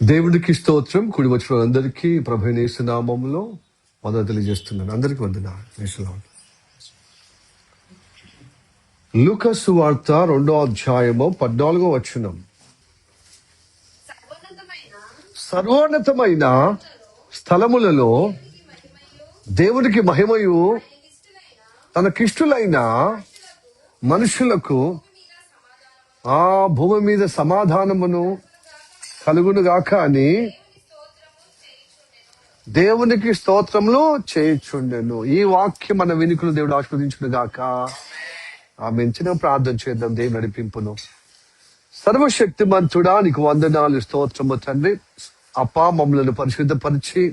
దేవుడికి స్తోత్రం. కూడి వచ్చిన అందరికీ ప్రభువైన యేసు నామములో వందనాలు తెలియజేస్తున్నాను. అందరికీ వందనాలు. లూకా సువార్త 2వ అధ్యాయము 14వ వచనం. సర్వోన్నతమైన స్థలములలో దేవునికి మహిమయు తనకిష్టులైన మనుషులకు ఆ భూమి మీద సమాధానమును కలుగునుగాక అని దేవునికి స్తోత్రములు చేయుచుండెను. ఈ వాక్యం మన వినికులు దేవుడు ఆశీర్వదించును గాక. ఆమె చిన్న ప్రార్థన చేద్దాం. దేవుని నడిపింపును. సర్వశక్తిమంతుడా నీకు వందనాలు, స్తోత్రము తండ్రి. అప్పా, మమ్మల్ని పరిశుద్ధపరిచి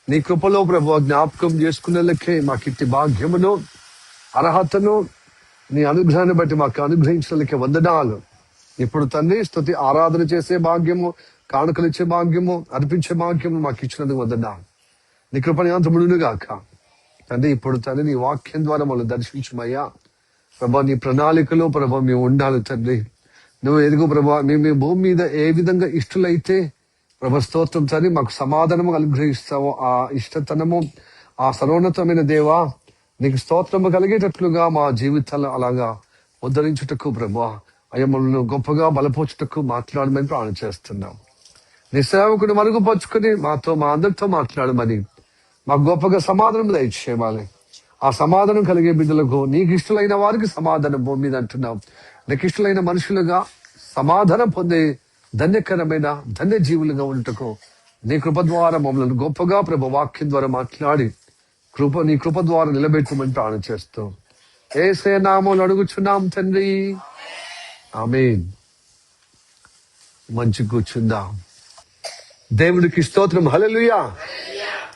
నీ కృపలో ప్రభు జ్ఞాపకం చేసుకునేలకే మాకు ఇట్టి భాగ్యమును అర్హతను నీ అనుగ్రహాన్ని బట్టి మాకు అనుగ్రహించడానికి వందనాలు. ఇప్పుడు తండ్రి స్తుతి ఆరాధన చేసే భాగ్యము, కానుకలు ఇచ్చే భాగ్యము, అర్పించే భాగ్యము మాకు ఇచ్చినందుకు వందనాలు. నీ కృపని అంతముడును గాక తండ్రి. ఇప్పుడు తండ్రి నీ వాక్యం ద్వారా మమ్మల్ని దర్శించమయ్యా ప్రభా. నీ ప్రణాళికలో ప్రభా మేము ఉండాలి తండ్రి. నువ్వు ఎదుగు ప్రభా. మేము భూమి మీద ఏ విధంగా ఇష్టలైతే ప్రభా స్తోత్రం తండ్రి మాకు సమాధానము అనుగ్రహిస్తావో ఆ ఇష్టతనము, ఆ సర్వోన్నతమైన దేవా నీకు స్తోత్రము కలిగేటట్లుగా మా జీవితాలు అలాగా ఉద్ధరించుటకు ప్రభా అయ్యా మనల్ని గొప్పగా బలపోచుటకు మాట్లాడమని ప్రార్థన చేస్తున్నాం. నీ సేవకుని మరుగుపరుచుకుని మాతో మా అందరితో మాట్లాడమని మాకు గొప్పగా సమాధానం దయచేయాలి. ఆ సమాధానం కలిగే బిడ్డలకు నీకు ఇష్టలైన వారికి సమాధానం భూమి మీద అంటున్నాం. నీకు ఇష్టలైన మనుషులుగా సమాధానం పొందే ధన్యకరమైన ధన్య జీవులుగా ఉండటకు నీ కృప ద్వారా మమ్మల్ని గొప్పగా ప్రభు వాక్యం ద్వారా మాట్లాడి నీ కృప ద్వారా నిలబెట్టమని ప్రార్థన చేస్తూ యేసే నామములో అడుగుచున్నాం తండ్రి, ఆమేన్. మంచి కూర్చుందాం. దేవుడికి స్తోత్రం. హల్లెలూయా.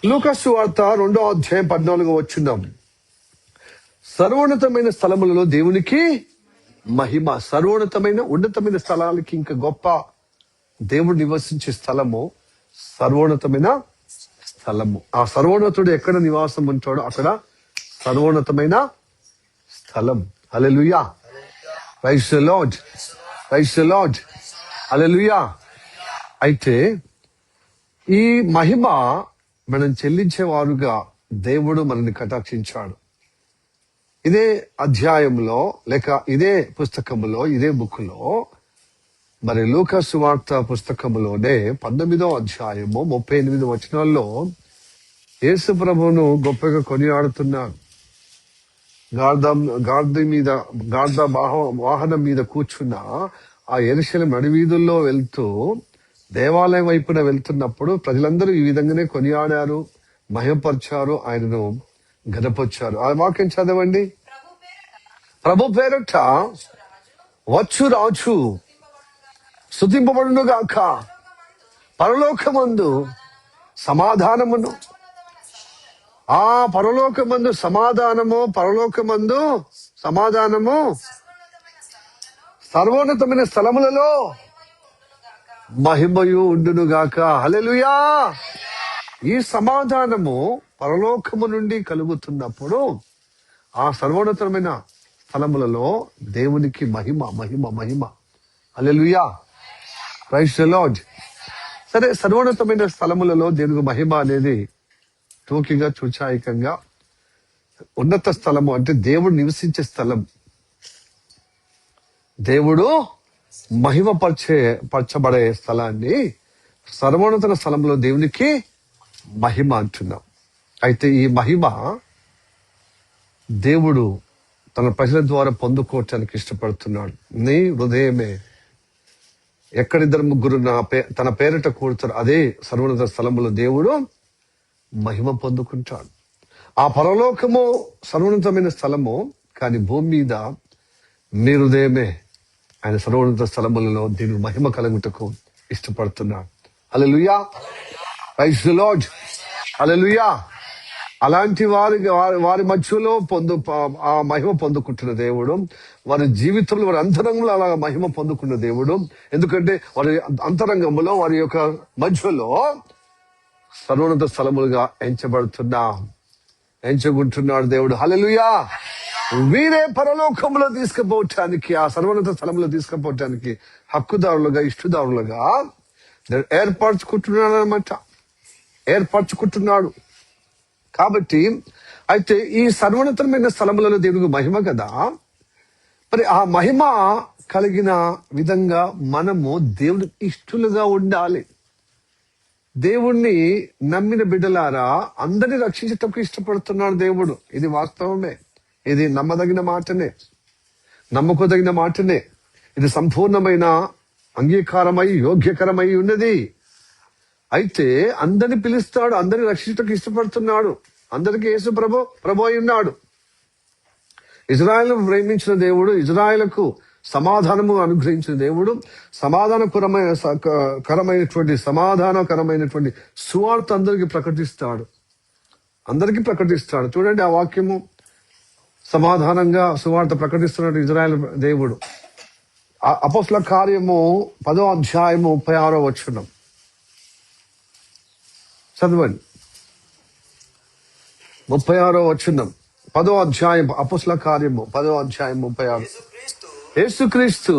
లూకా సువార్త 2వ అధ్యాయం 14వ వచనం. సర్వోన్నతమైన స్థలములలో దేవునికి మహిమ. సర్వోన్నతమైన ఉన్నతమైన స్థలాలకి ఇంకా గొప్ప దేవుడు నివసించే స్థలము సర్వోన్నతమైన స్థలము. ఆ సర్వోన్నతుడు ఎక్కడ నివాసం ఉంటాడో అక్కడ సర్వోన్నతమైన స్థలం. హల్లెలూయా. Praise the lord. Praise the lord. హల్లెలూయా. అయితే ఈ మహిమ మనం చెల్లించేవారుగా దేవుడు మనల్ని కటాక్షించాడు. ఇదే అధ్యాయంలో లేక ఇదే పుస్తకంలో ఇదే బుక్లో మరి లూకా సువార్త పుస్తకంలోనే 19వ అధ్యాయము 38 వచనాల్లో యేసు ప్రభువును గొప్పగా కొనియాడుతున్నారు. గాడిద వాహనం మీద కూర్చున్న ఆ యెరూషలేము నడివీధుల్లో వెళ్తూ దేవాలయం వైపున వెళ్తున్నప్పుడు ప్రజలందరూ ఈ విధంగానే కొనియాడారు, మహిమపరిచారు, ఆయనను గణపరిచారు. ఆ వాక్యం చదవండి. ప్రభు పేరట వచ్చు రాజు స్తుతింపబడును గాక. పరలోకమందు సమాధానమును, ఆ పరలోకమందు సమాధానము, పరలోకమందు సమాధానము, సర్వోన్నతమైన స్థలములలో మహిమయు ఉండును గాక. హల్లెలూయా. ఈ సమాధానము పరలోకము నుండి కలుగుతున్నప్పుడు ఆ సర్వోన్నతమైన స్థలములలో దేవునికి మహిమ మహిమ మహిమ. హల్లెలూయా. Praise the lord. సరే, సర్వోన్నతమైన స్థలములలో దేవునికి మహిమ అనేది టోకిగా చూచాయికంగా ఉన్నత స్థలము అంటే దేవుడు నివసించే స్థలం. దేవుడు పరచబడే స్థలాన్ని సర్వోన్నత స్థలంలో దేవునికి మహిమ అంటున్నాం. అయితే ఈ మహిమ దేవుడు తన ప్రజల ద్వారా పొందుకోవటానికి ఇష్టపడుతున్నాడు. నీ హృదయమే ఎక్కడిద్దరు ముగ్గురు తన పేరిట కూడతారు అదే సర్వోన్నత స్థలంలో దేవుడు మహిమ పొందుకుంటాడు. ఆ పరలోకము సర్వోన్నతమైన స్థలము, కానీ భూమి మీద నీ హృదయమే ఆయన సర్వోన్నత స్థలములలో దీని మహిమ కలుగుటకు ఇష్టపడుతున్నాడు. హల్లెలూయా. Praise the lord. హల్లెలూయా. అలాంటి వారి మధ్యలో ఆ మహిమ పొందుకుంటున్న దేవుడు, వారి జీవితంలో వారి అంతరంగంలో అలా మహిమ పొందుకున్న దేవుడు. ఎందుకంటే వారి అంతరంగంలో వారి యొక్క మధ్యలో సర్వోన్నత స్థలములుగా ఎంచుకుంటున్నాడు దేవుడు. హల్లెలూయా. వీరే పరలోకంలో తీసుకుపోవటానికి, ఆ సర్వోన్నత స్థలంలో తీసుకుపోవటానికి హక్కుదారులుగా, ఇష్టదారులుగా ఏర్పరచుకుంటున్నాడు అనమాట. ఏర్పరచుకుంటున్నాడు. కాబట్టి అయితే ఈ సర్వోన్నతమైన స్థలములలో దేవునికి మహిమ కదా. మరి ఆ మహిమ కలిగిన విధంగా మనము దేవునికి ఇష్టలుగా ఉండాలి. దేవుణ్ణి నమ్మిన బిడ్డలారా అందరినీ రక్షించటకు ఇష్టపడుతున్నాడు దేవుడు. ఇది వాస్తవమే. ఇది నమ్మదగిన మాటనే, నమ్మకదగిన మాటనే. ఇది సంపూర్ణమైన అంగీకారమై యోగ్యకరమై ఉన్నది. అయితే అందరిని పిలుస్తాడు, అందరిని రక్షించటకు ఇష్టపడుతున్నాడు. అందరికీ యేసు ప్రభు అయి ఉన్నాడు. ఇజ్రాయెల్ను ప్రేమించిన దేవుడు, ఇజ్రాయెల్కు సమాధానము అనుగ్రహించిన దేవుడు, సమాధానకరమైనటువంటి సువార్త అందరికీ ప్రకటిస్తాడు. చూడండి ఆ వాక్యము. సమాధానంగా సువార్త ప్రకటిస్తున్నాడు ఇజ్రాయెల్ దేవుడు. అపోస్తల కార్యము 10వ అధ్యాయము 36వ వచనం చదవండి. 36వ వచనం, 10వ అధ్యాయం, అపోస్తల కార్యము 10వ అధ్యాయం 36. యేసుక్రీస్తు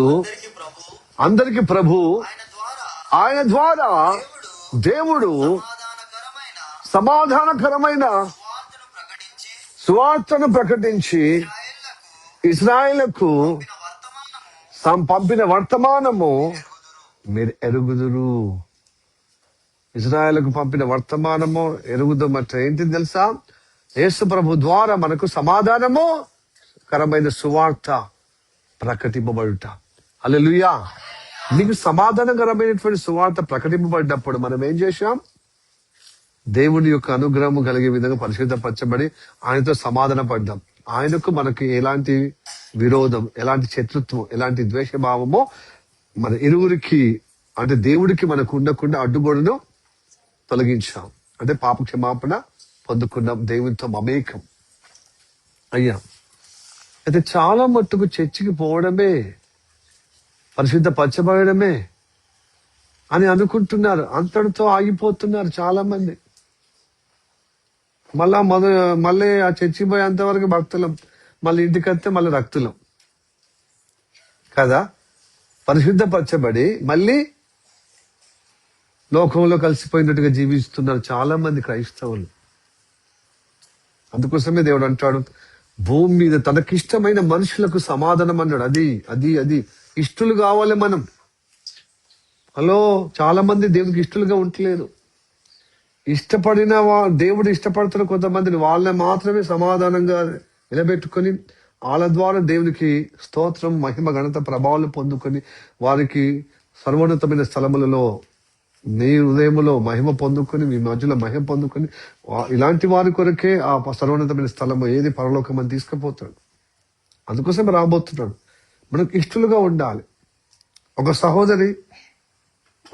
అందరికి ప్రభు, ఆయన ద్వారా దేవుడు సమాధానకరమైన సువార్తను ప్రకటించి ఇశ్రాయేలుకు పంపిన వర్తమానము మీరు ఎరుగుదురు. ఇజ్రాయేలుకు పంపిన వర్తమానము ఎరుగుదమంటే ఏంటి తెలుసా? యేసు ప్రభు ద్వారా మనకు సమాధానము కరమైన సువార్త ప్రకటింపబడుట. హల్లెలూయా. నీకు సమాధానకరమైనటువంటి సువార్త ప్రకటింపబడినప్పుడు మనం ఏం చేశాం? దేవుని యొక్క అనుగ్రహము కలిగే విధంగా పరిశుద్ధపరచబడి ఆయనతో సమాధాన పడ్డాం. ఆయనకు మనకి ఎలాంటి విరోధం, ఎలాంటి శత్రుత్వం, ఎలాంటి ద్వేషభావమో మన ఇరువురికి అంటే దేవుడికి మనకు ఉండకుండా అడ్డుగోడను తొలగించాం. అంటే పాప క్షమాపణ పొందుకున్నాం, దేవునితో మమేకం అయ్యాం. అయితే చాలా మట్టుకు చర్చికి పోవడమే పరిశుద్ధపరచబడమే అని అనుకుంటున్నారు. అంతటితో ఆగిపోతున్నారు చాలా మంది. మళ్ళీ ఆ చర్చికి పోయేంత వరకు భక్తులం, మళ్ళీ ఇంటికి వస్తే మళ్ళీ రక్తులం కదా. పరిశుద్ధపరచబడి మళ్ళీ లోకంలో కలిసిపోయినట్టుగా జీవిస్తున్నారు చాలా మంది క్రైస్తవులు. అందుకోసమే దేవుడు అంటాడు, భూమి మీద తనకిష్టమైన మనుషులకు సమాధానం అన్నాడు. అది ఇష్టలు కావాలి మనం. హలో, చాలా మంది దేవునికి ఇష్టలుగా ఉండలేదు. ఇష్టపడిన దేవుడు ఇష్టపడుతున్న కొంతమందిని వాళ్ళని మాత్రమే సమాధానంగా నిలబెట్టుకొని వాళ్ళ ద్వారా దేవునికి స్తోత్రం, మహిమ, ఘనత, ప్రభావాలు పొందుకొని వారికి సర్వోన్నతమైన స్థలములలో నీ హృదయములో మహిమ పొందుకొని, మీ మధ్యలో మహిమ పొందుకొని, ఇలాంటి వారి కొరకే ఆ సర్వోన్నతమైన స్థలము ఏది పరలోకం అని తీసుకుపోతాడు. అందుకోసం రాబోతున్నాడు. మనకు ఇష్టలుగా ఉండాలి. ఒక సహోదరి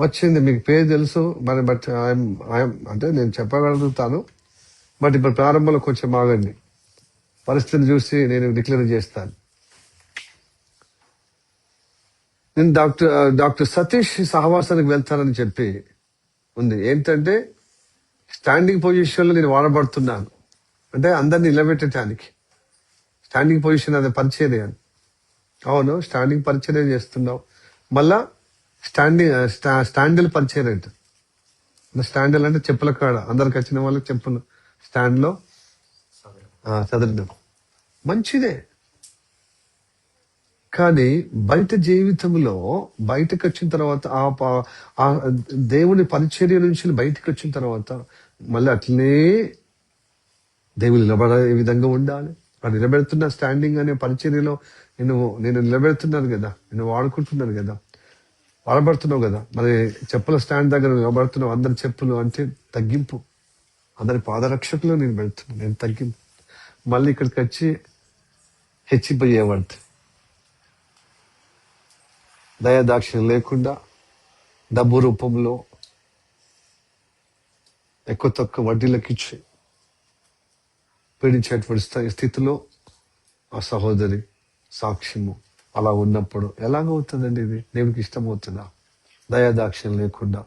వచ్చింది, మీకు పేరు తెలుసు మరి, బట్ అంటే నేను చెప్పగలుగుతాను, బట్ ఇప్పుడు ప్రారంభంలో కొంచెం ఆగండి. పరిస్థితిని చూసి నేను డిక్లేర్ చేస్తాను. నేను డాక్టర్ సతీష్ సహవాసానికి వెళ్తానని చెప్పి ఉంది. ఏంటంటే స్టాండింగ్ పొజిషన్ లో నేను వాడబడుతున్నాను. అంటే అందరిని నిలబెట్టడానికి స్టాండింగ్ పొజిషన్, అది పరిచర్య. అవును, స్టాండింగ్ పరిచర్య చేస్తున్నావు. మళ్ళా స్టాండిల్ పరిచయం అంట. స్టాండిల్ అంటే చెప్పుల కాడ అందరికి వచ్చిన వాళ్ళకి చెప్పులు స్టాండ్ లో చదవడం మంచిదే. కానీ బయట జీవితంలో బయటకు వచ్చిన తర్వాత ఆ దేవుని పరిచర్య నుంచి బయటకు వచ్చిన తర్వాత మళ్ళీ అట్లనే దేవుని నిలబడే విధంగా ఉండాలి. నిలబెడుతున్న స్టాండింగ్ అనే పరిచర్యలో నేను నిలబెడుతున్నాను కదా, నేను వాడుకుంటున్నాను కదా, వాడబడుతున్నావు కదా. మరి చెప్పుల స్టాండ్ దగ్గర నిలబడుతున్నావు, అందరి చెప్పులు అంటే తగ్గింపు, అందరి పాదరక్షకులు నేను పెడుతున్నాను, నేను తగ్గింపు. మళ్ళీ ఇక్కడికి వచ్చి హెచ్చిపోయేవాడు, దయాదాక్షిణ్యం లేకుండా డబ్బు రూపంలో ఎక్కువ తక్కువ వడ్డీలకు ఇచ్చి పీడించేటువంటి స్థితిలో ఆ సహోదరి సాక్ష్యము అలా ఉన్నప్పుడు ఎలాగవుతుందండి? ఇది దేవునికి ఇష్టమవుతుందా? దయాదాక్షిణ్యం లేకుండా,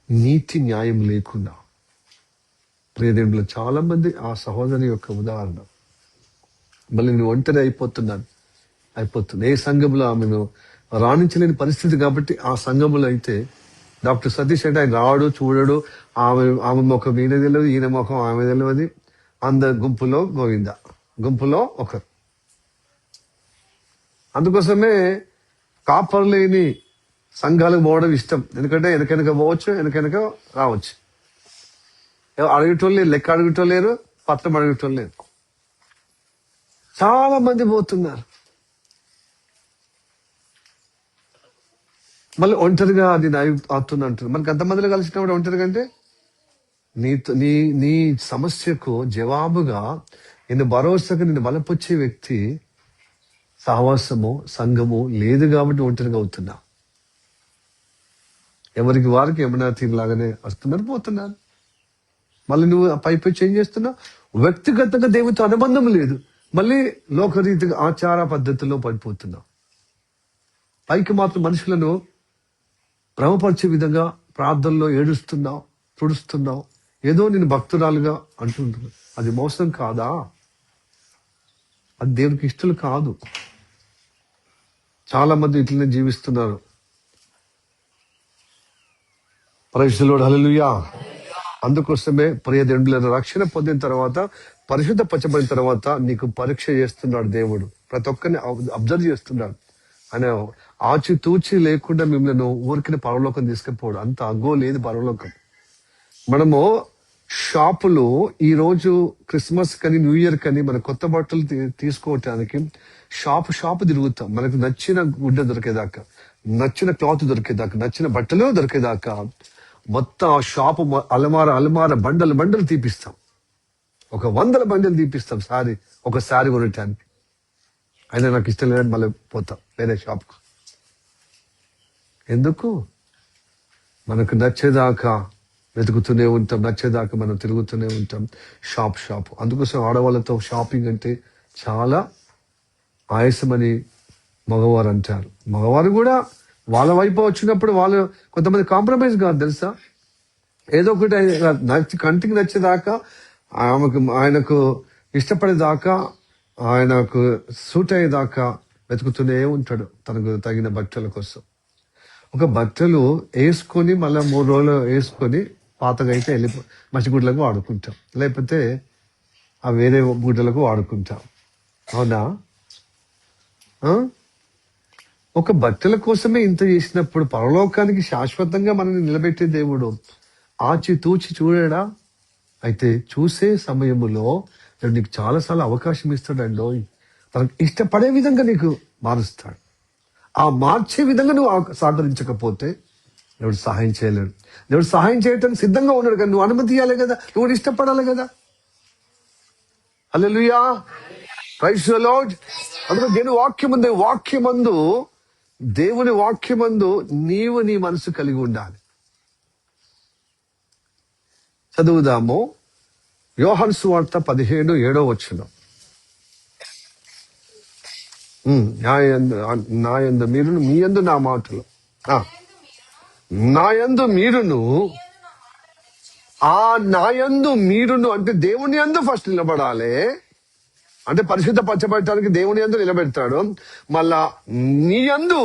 నీతి న్యాయం లేకుండా. ప్రియదేవులు చాలా మంది ఆ సహోదరి యొక్క ఉదాహరణ. మళ్ళీ నేను ఒంటరి అయిపోతుంది. ఏ సంఘంలో ఆమెను రాణించలేని పరిస్థితి కాబట్టి ఆ సంఘములో అయితే డాక్టర్ సతీష్ అంటే ఆయన రాడు, చూడడు. ఆమె ముఖం ఈయన తెలియదు, ఈయన ముఖం ఆమె తెలియదు. అందరి గుంపులో గోవింద, గుంపులో ఒకరు. అందుకోసమే కాపర్లేని సంఘాలకు పోవడం ఇష్టం. ఎందుకంటే వెనక పోవచ్చు, వెనక రావచ్చు. అడగటోళ్ళు లేరు, లెక్క అడగటోళ్ళు లేరు, పత్రం అడగటోళ్ళు లేరు. చాలా మంది పోతున్నారు. మళ్ళీ ఒంటరిగా అది అవుతుంది అంటారు. మనకి అంతమందిలో కలిసినప్పుడు ఒంటరిగా అంటే నీ నీ సమస్యకు జవాబుగా నిన్ను భరోసాగా నిన్ను బలపొచ్చే వ్యక్తి సహవాసము, సంఘము లేదు కాబట్టి ఒంటరిగా అవుతున్నా. ఎవరికి వారికి ఏమన్నా తీరులాగానే వస్తున్నారు, పోతున్నారు. మళ్ళీ నువ్వు పై చేంజ్ చేస్తున్నావు. వ్యక్తిగతంగా దేవునితో అనుబంధం లేదు. మళ్ళీ లోకరీతిగా ఆచార పద్ధతుల్లో పడిపోతున్నావు. పైకి మాత్రం మనుషులను భ్రమపరిచే విధంగా ప్రార్థనలో ఏడుస్తున్నావు, తుడుస్తున్నావు, ఏదో నేను భక్తురాలుగా అంటుంటున్నావు. అది మోసం కాదా? అది దేవునికి ఇష్టలు కాదు. చాలా మంది ఇట్లనే జీవిస్తున్నారు. ప్రైజ్ ది లార్డ్, హల్లెలూయా. అందుకోసమే ప్రియదేవుని రక్షణ పొందిన తర్వాత, పరిశుద్ధ పరచబడిన తర్వాత నీకు పరీక్ష చేస్తున్నాడు దేవుడు. ప్రతి ఒక్కరిని అబ్జర్వ్ చేస్తున్నాడు. ఆయన ఆచితూచి లేకుండా మిమ్మల్ని ఊరికిన పరలోకం తీసుకుపోవడం. అంత అగ్గో లేదు పరలోకం. మనము షాపులు ఈ రోజు క్రిస్మస్ కని, న్యూ ఇయర్ కని మన కొత్త బట్టలు తీసుకోవటానికి షాపు తిరుగుతాం. మనకు నచ్చిన గుడ్డ దొరికేదాకా, నచ్చిన క్లాత్ దొరికేదాకా, నచ్చిన బట్టలు దొరికేదాకా మొత్తం ఆ షాపు అలమార బండలు తీపిస్తాం. 100 బండలు తీపిస్తాం ఒక సారీ కొనటానికి. అయినా నాకు ఇష్టం లేదని మళ్ళీ పోతాం వేరే షాప్కు. ఎందుకు? మనకు నచ్చేదాకా వెతుకుతూనే ఉంటాం, నచ్చేదాకా మనం తిరుగుతూనే ఉంటాం షాప్. అందుకోసం ఆడవాళ్ళతో షాపింగ్ అంటే చాలా ఆయాసమని మగవారు అంటారు. మగవారు కూడా వాళ్ళ వైపు వచ్చినప్పుడు వాళ్ళు కొంతమంది కాంప్రమైజ్ కాదు తెలుసా. ఏదో ఒకటి కంటికి నచ్చేదాకా, ఆయనకు ఇష్టపడేదాకా, ఆయనకు సూట్ అయ్యేదాకా వెతుకుతూనే ఉంటాడు తనకు తగిన బట్టల కోసం. ఒక బట్టలు వేసుకొని మళ్ళీ 3 రోజులు వేసుకొని పాతగా అయితే మసి గుడ్లకు వాడుకుంటాం, లేకపోతే ఆ వేరే గుడ్డలకు వాడుకుంటాం. అవునా? ఒక బట్టల కోసమే ఇంత చేసినప్పుడు పరలోకానికి శాశ్వతంగా మనల్ని నిలబెట్టే దేవుడు ఆచితూచి చూడడా? అయితే చూసే సమయములో నీకు చాలాసార్లు అవకాశం ఇస్తాడండో. తనకు ఇష్టపడే విధంగా నీకు మారుస్తాడు. ఆ మార్చే విధంగా నువ్వు సహకరించకపోతే దేవుడు సహాయం చేయలేడు. దేవుడు సహాయం చేయటానికి సిద్ధంగా ఉన్నాడు, కానీ నువ్వు అనుమతి ఇవ్వాలి కదా, నువ్వు ఇష్టపడాలి కదా. హల్లెలూయా, ప్రైజ్ ది లార్డ్. అందులో దేవుని వాక్యమందు నీవు నీ మనసు కలిగి ఉండాలి. చదువుదాము యోహాను సువార్త 15:7. నాయందు మీరును, మీ యందు నా మాటలు, నాయందు మీరును. ఆ నాయందు మీరును అంటే దేవుని యందు ఫస్ట్ నిలబడాలి. అంటే పరిశుద్ధ పరచబడటానికి దేవుని యందు నిలబెడతాడు. మళ్ళా నీ యందు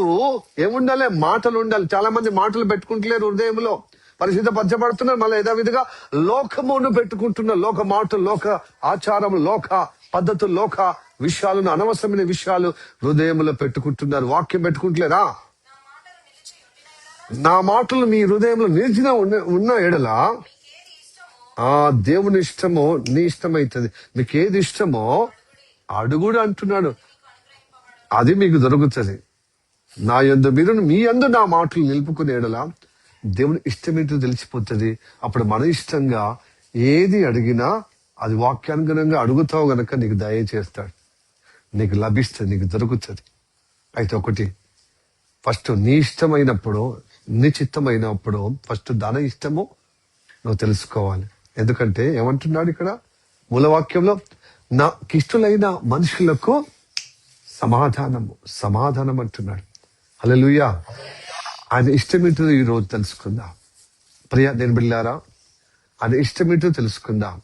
ఏముండాలి? మాటలు ఉండాలి. చాలా మంది మాటలు పెట్టుకుంటలేరు హృదయంలో, పరిశుద్ధ పరచబడుతున్నారు. మళ్ళీ యథావిధిగా లోకమును పెట్టుకుంటున్నారు. లోక మాటలు, లోక ఆచారం, లోక పద్ధతులు, లోక విషయాలను, అనవసరమైన విషయాలు హృదయంలో పెట్టుకుంటున్నారు. వాక్యం పెట్టుకుంటలేరా? నా మాటలు మీ హృదయంలో నిలిచిన ఉన్న ఎడల ఆ దేవుని ఇష్టమో నీ ఇష్టమైతుంది. మీకు ఏది ఇష్టమో అడుగుడు అంటున్నాడు, అది మీకు దొరుకుతుంది. నా యందు మీరు, మీ యందు నా మాటలు నిలుపుకునే ఎడల దేవుని ఇష్టమేంటో తెలిసిపోతుంది. అప్పుడు మన ఇష్టంగా ఏది అడిగినా అది వాక్యానుగుణంగా అడుగుతావు గనక నీకు దయచేస్తాడు, నీకు లభిస్తుంది, నీకు దొరుకుతుంది. అయితే ఒకటి, ఫస్ట్ నీ ఇష్టమైనప్పుడు, నీ చిత్తమైనప్పుడు ఫస్ట్ ధన ఇష్టము నువ్వు తెలుసుకోవాలి. ఎందుకంటే ఏమంటున్నాడు ఇక్కడ మూలవాక్యంలో? నాకిష్టులైన మనుషులకు సమాధానం అంటున్నాడు. హల్లెలూయా. ఆయన ఇష్టమేంటో ఈ రోజు తెలుసుకుందాం. ప్రియ నేను బిడ్డలారా, ఆయన ఇష్టమేంటో తెలుసుకుందాం.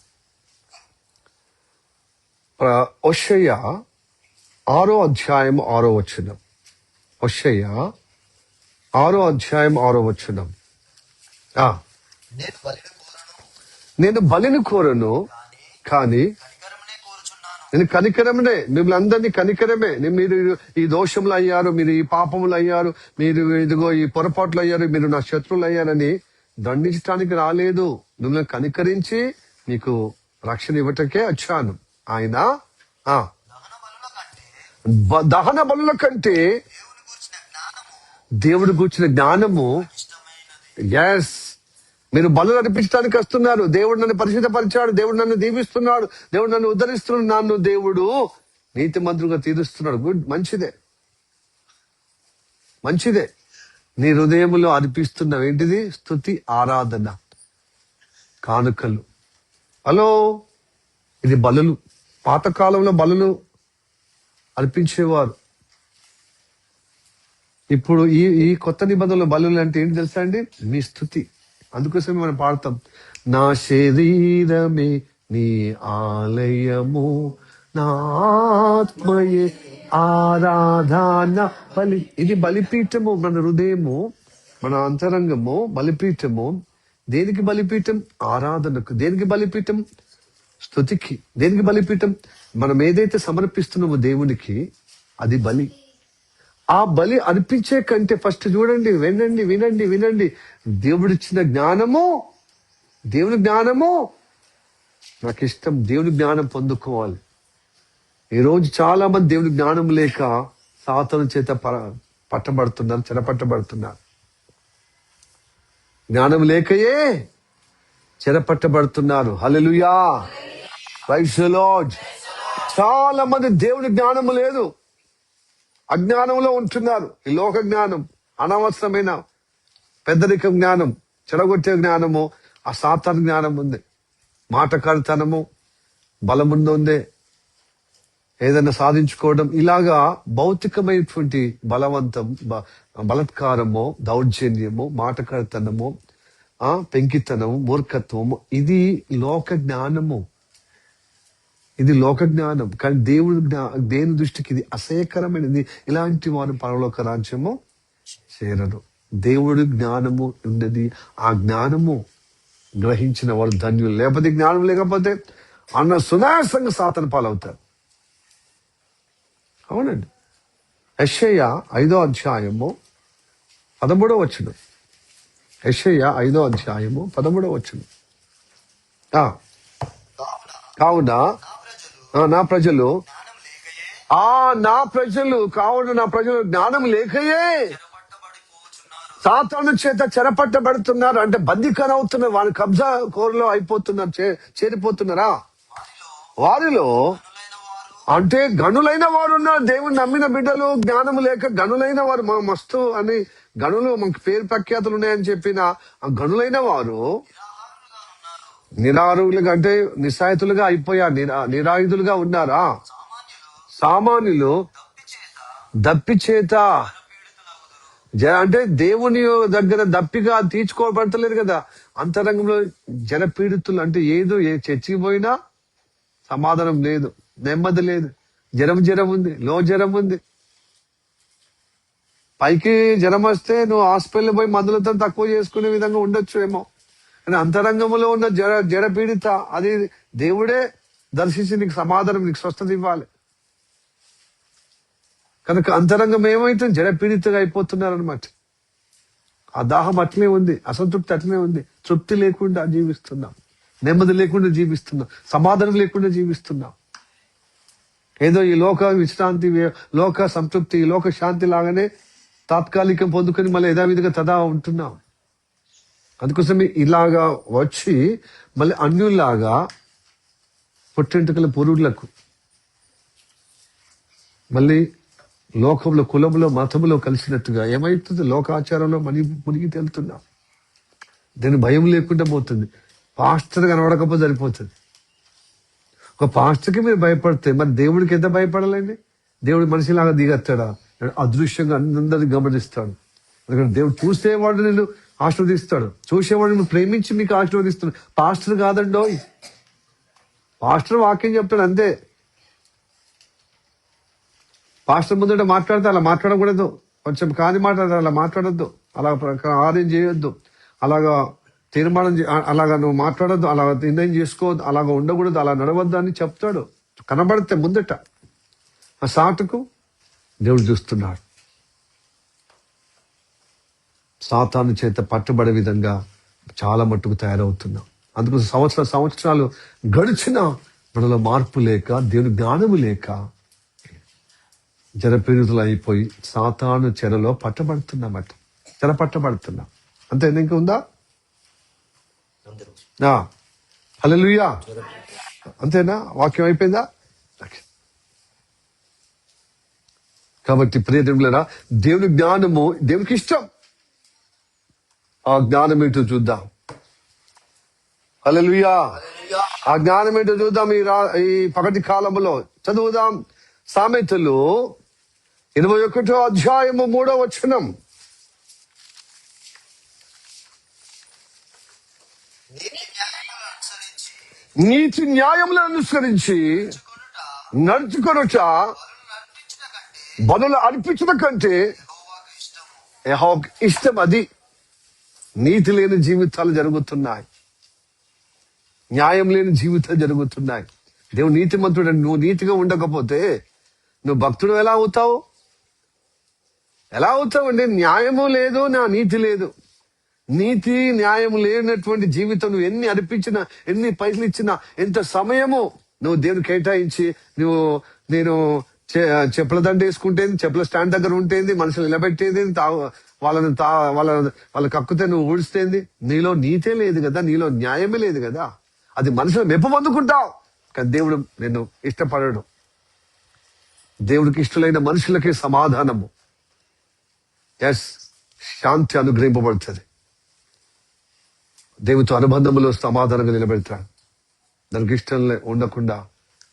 హోషేయ 6:6. హోషేయ 6:6. ఆ, నేను బలిని కోరను, నేను బలిని కోరను, కానీ కనికరమునే కోరుచున్నాను. నేను కనికరమునే, మిమ్మల్ని అందరినీ కనికరమే. మీరు ఈ దోషములు అయ్యారు, మీరు ఈ పాపములు అయ్యారు, మీరు ఇదిగో ఈ పొరపాట్లు అయ్యారు, మీరు నా శత్రువులు అయ్యారని దండించడానికి రాలేదు. మిమ్మల్ని కనికరించి మీకు రక్షణ ఇవ్వటకే వచ్చాను. ఆయన ఆ దహన బలుల కంటే దహన బలుల కంటే దేవుని గూర్చిన జ్ఞానము దేవుడు కూర్చిన జ్ఞానము. ఇష్టమైనది. ఎస్, మీరు బలు అర్పించడానికి వస్తున్నారు. దేవుడు నన్ను పరిశుద్ధపరిచాడు, దేవుడు నన్ను దీవిస్తున్నాడు, దేవుడు నన్ను ఉద్ధరిస్తున్నాడు, నన్ను దేవుడు నీతి మంత్రుగా తీరుస్తున్నాడు. గుడ్, మంచిదే, మంచిదే. నీ హృదయంలో అర్పిస్తున్నావు ఏంటిది? స్తుతి, ఆరాధన, కానుకలు. హలో, ఇది బలులు. పాతకాలంలో బలులు అర్పించేవారు. ఇప్పుడు ఈ ఈ కొత్త నిబంధనల బలులు అంటే ఏంటి తెలుసా అండి? మీ స్తుతి. అందుకోసమే మనం పాడతాం, నా శరీరమే నీ ఆలయము, నా ఆత్మయే ఆరాధన బలి. ఇది బలిపీఠము. మన హృదయము, మన అంతరంగము బలిపీఠము. దేనికి బలిపీఠం? ఆరాధనకు. దేనికి బలిపీఠం? స్తుతికి. దేనికి బలిపీఠం? మనం ఏదైతే సమర్పిస్తున్నామో దేవునికి, అది బలి. ఆ బలి అర్పించే కంటే ఫస్ట్ చూడండి, వినండి వినండి వినండి, దేవుడిచ్చిన జ్ఞానము, దేవుని జ్ఞానము నాకు ఇష్టం. దేవుని జ్ఞానం పొందుకోవాలి. ఈ రోజు చాలా మంది దేవుని జ్ఞానం లేక సాతాను చేత పట్టబడుతున్నారు, చెరపట్టబడుతున్నారు. జ్ఞానం లేకయే చెరపట్టబడుతున్నారు. హల్లెలూయా, ప్రైజ్ ది లార్డ్. చాలా మంది దేవుని జ్ఞానము లేదు, అజ్ఞానంలో ఉంటున్నారు. ఈ లోక జ్ఞానం, అనవసరమైన పెద్దరికం జ్ఞానం, చెడగొట్టే జ్ఞానము, ఆ సాతాను జ్ఞానం ఉంది. మాటకారితనము, బలముందే ఏదైనా సాధించుకోవడం, ఇలాగా భౌతికమైనటువంటి బలత్కారము, దౌర్జన్యము, మాటకారితనము, పెంకితనము, మూర్ఖత్వము, ఇది లోక జ్ఞానము. ఇది లోక జ్ఞానం. కానీ దేవుని దృష్టికి ఇది అసహ్యకరమైనది. ఇలాంటి వారు పరలోక రాజ్యము చేరరు. దేవుడు జ్ఞానము ఉన్నది. ఆ జ్ఞానము గ్రహించిన వారు ధన్యులు. లేకపోతే జ్ఞానం లేకపోతే అన్న సునాయాసంగా సాతాను పాలవుతారు. అవునండి. యెషయా 5వ అధ్యాయము 13వ వచనం. యెషయా 5వ అధ్యాయము 13వ వచనం. కావున నా ప్రజలు జ్ఞానం లేకయే కావున నా ప్రజలు జ్ఞానం లేకయే చెరపట్టబడిపోచున్నారు. సాతాను చేత చెరపట్టబడుతున్నారు. అంటే బందీఖాన అవుతున్నారు, వారి కబ్జా కోరలో అయిపోతున్నారు, చేరిపోతున్నారా? వారిలో గనులైన వారు అంటే గనులైన వారు ఉన్నారు. దేవుని నమ్మిన బిడ్డలు, జ్ఞానం లేక గనులైన వారు, మస్తు అని గనులు, మనకు పేరు ప్రఖ్యాతులు ఉన్నాయని చెప్పిన ఆ గనులైన వారు నిరాహారులుగా ఉన్నారు. నిరారులుగా అంటే నిస్సాయితులుగా అయిపోయారు, నిరాయుధులుగా ఉన్నారా? సామాన్యులు దప్పి చేత పీడితులగుదురు. అంటే దేవుని దగ్గర దప్పిగా తీర్చుకోబడతలేదు కదా. అంతరంగంలో జనపీడితులు అంటే ఏదో చర్చికి పోయినా సమాధానం లేదు, నెమ్మది లేదు, జ్వరం ఉంది, జ్వరం ఉంది. పైకి జ్వరం వస్తే నువ్వు హాస్పిటల్ పోయి మందులతో తక్కువ చేసుకునే విధంగా ఉండొచ్చు ఏమో, కానీ అంతరంగంలో ఉన్న జడ పీడిత, అది దేవుడే దర్శించి నీకు సమాధానం, నీకు స్వస్థత ఇవ్వాలి. కనుక అంతరంగం ఏమైతే జడ పీడితగా అయిపోతున్నారనమాట. ఆ దాహం అట్లే ఉంది, అసంతృప్తి అట్లే ఉంది, తృప్తి లేకుండా జీవిస్తున్నాం, నెమ్మది లేకుండా జీవిస్తున్నాం, సమాధానం లేకుండా జీవిస్తున్నాం. ఏదో ఈ లోక విశ్రాంతి, లోక సంతృప్తి, లోక శాంతి లాగానే తాత్కాలికం పొందుకొని మళ్ళీ యథావిధిగా తదా ఉంటున్నాం. అందుకోసమే ఇలాగా వచ్చి మళ్ళీ అన్యుల్లాగా పుట్టెంటుకల పురుడులకు మళ్ళీ లోకంలో, కులంలో, మతంలో కలిసినట్టుగా ఏమైతుంది? లోకాచారంలో మునిగి తేలుతున్నాం. దీని భయం లేకుండా పోతుంది. పాస్టర్ కనబడకపోతే సరిపోతుంది. ఒక పాస్టర్కి మీరు భయపడితే మరి దేవుడికి ఎంత భయపడాలండి? దేవుడు మనిషిలాగా దిగత్తాడా? అదృశ్యంగా అందరినీ గమనిస్తాడు. ఎందుకంటే దేవుడు చూసేవాడు నేను ఆశీర్వదిస్తాడు, చూసేవాడు నేను ప్రేమించి మీకు ఆశీర్వదిస్తాడు. పాస్టర్ కాదండో, పాస్టర్ వాక్యం చెప్తాడు అంతే. పాస్టర్ ముందట మాట్లాడితే అలా మాట్లాడకూడదు, కొంచెం కాని మాట్లాడదు, అలా మాట్లాడద్దు, అలా ఆర్యం చేయొద్దు, అలాగా తీర్మానం అలాగా నువ్వు మాట్లాడద్దు, అలా నిర్ణయం చేసుకోవద్దు, అలాగా ఉండకూడదు, అలా నడవద్దు అని చెప్తాడు. కనబడితే ముందట ఆ సాటుకు దేవుడు చూస్తున్నాడు. సాతాను చేత పట్టుబడే విధంగా చాలా మట్టుకు తయారవుతున్నాం. అందుకు సంవత్సరాలు గడిచిన మనలో మార్పు లేక, దేవుని జ్ఞానము లేక జనపీడితులు అయిపోయి సాతాను చెరలో పట్టబడుతున్నామట. చెర పట్టబడుతున్నాం. అంతే, ఇంకా ఉందా? హల్లెలూయా. అంతేనా? వాక్యం అయిపోయిందా? కాబట్టి ప్రియదేవులారా, దేవుని జ్ఞానము దేవునికి ఇష్టం. ఆ జ్ఞానం ఏంటో చూద్దాం. హల్లెలూయా. ఆ జ్ఞానం ఏంటో చూద్దాం ఈ పగటి కాలంలో. చదువుదాం సామెతలు 21వ అధ్యాయము 3వ వచనం. నీతి న్యాయములను అనుసరించి నడుచుకొనుట బలులు అర్పించడం కంటే యెహోవాకు ఇష్టం. అది నీతి లేని జీవితాలు జరుగుతున్నాయి, న్యాయం లేని జీవితాలు జరుగుతున్నాయి. దేవుడు నీతిమంతుడు. నువ్వు నీతిగా ఉండకపోతే నువ్వు భక్తుడు ఎలా అవుతావు? ఎలా అవుతావండి? న్యాయము లేదు, నా నీతి లేదు. నీతి న్యాయం లేనటువంటి జీవితం నువ్వు ఎన్ని అర్పించినా, ఎన్ని పైసలు ఇచ్చినా, ఎంత సమయము నువ్వు దేవుని కేటాయించి నేను చెప్పుల దండ వేసుకుంటేంది, చెప్పుల స్టాండ్ దగ్గర ఉంటేంది, మనుషులు నిలబెట్టేది, వాళ్ళకి కక్కుతే నువ్వు ఊడిస్తేంది. నీలో నీతే లేదు కదా, నీలో న్యాయమే లేదు కదా. అది మనుషులు మెప్పమందుకుంటావు, కానీ దేవుడు నిన్ను ఇష్టపడడు. దేవుడికి ఇష్టలైన మనుషులకే సమాధానము, శాంతి అనుగ్రహింపబడుతుంది. దేవునితో అనుబంధములో సమాధానంగా నిలబెడతాడు. దానికి ఇష్టం ఉండకుండా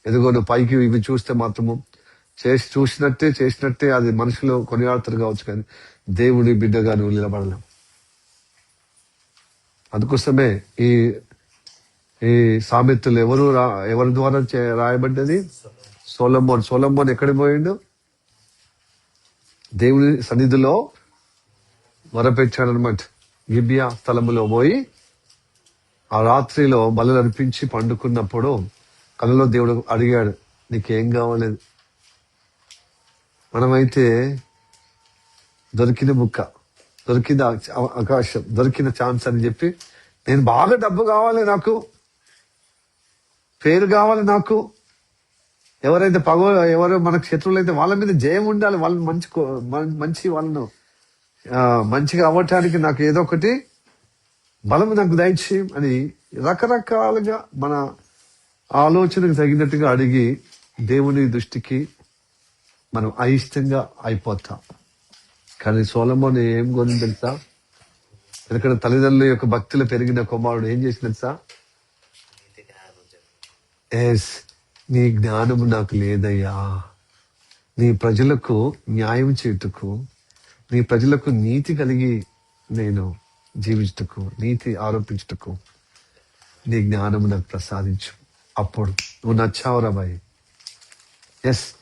ఎదుగో నువ్వు పైకి ఇవి చూస్తే మాత్రము చేసినట్టే అది మనుషులు కొనియాడతారు కావచ్చు, కానీ దేవుడి బిడ్డగా నువ్వు నిలబడలేవు. అందుకోసమే ఈ సామెతలు ఎవరి ద్వారా రాయబడ్డది? సొలొమోన్ ఎక్కడికి పోయిండు? దేవుని సన్నిధిలో మొరపెట్టాడనమాట. గిబియా స్థలములో పోయి ఆ రాత్రిలో బలులు అర్పించి పండుకున్నప్పుడు కలలో దేవుడు అడిగాడు, నీకేం కావాలేదు? మనమైతే దొరికిన బుక్క, దొరికిన అవకాశం, దొరికిన ఛాన్స్ అని చెప్పి, నేను బాగా డబ్బు కావాలి, నాకు పేరు కావాలి, నాకు ఎవరైతే ఎవరు మనకు శత్రువులు అయితే వాళ్ళ మీద జయం ఉండాలి, వాళ్ళని వాళ్ళను మంచిగా అవ్వటానికి నాకు ఏదో ఒకటి బలం నాకు దయచేయం అని రకరకాలుగా మన ఆలోచనకు తగినట్టుగా అడిగి దేవుని దృష్టికి మనం అయిష్టంగా అయిపోతాం. కానీ సొలొమోను ఏం కొని తెలుసా? ఎందుకంటే తల్లిదండ్రుల యొక్క భక్తులు పెరిగిన కుమారుడు ఏం చేసిన తెలుసా? నీ జ్ఞానము నాకు లేదయ్యా, నీ ప్రజలకు న్యాయం చేయుటకు, నీ ప్రజలకు నీతి కలిగి నేను జీవించుటకు, నీతి ఆరోపించుటకు నీ జ్ఞానము నాకు ప్రసాదించు. అప్పుడు నువ్వు నచ్చావురా బాయ్.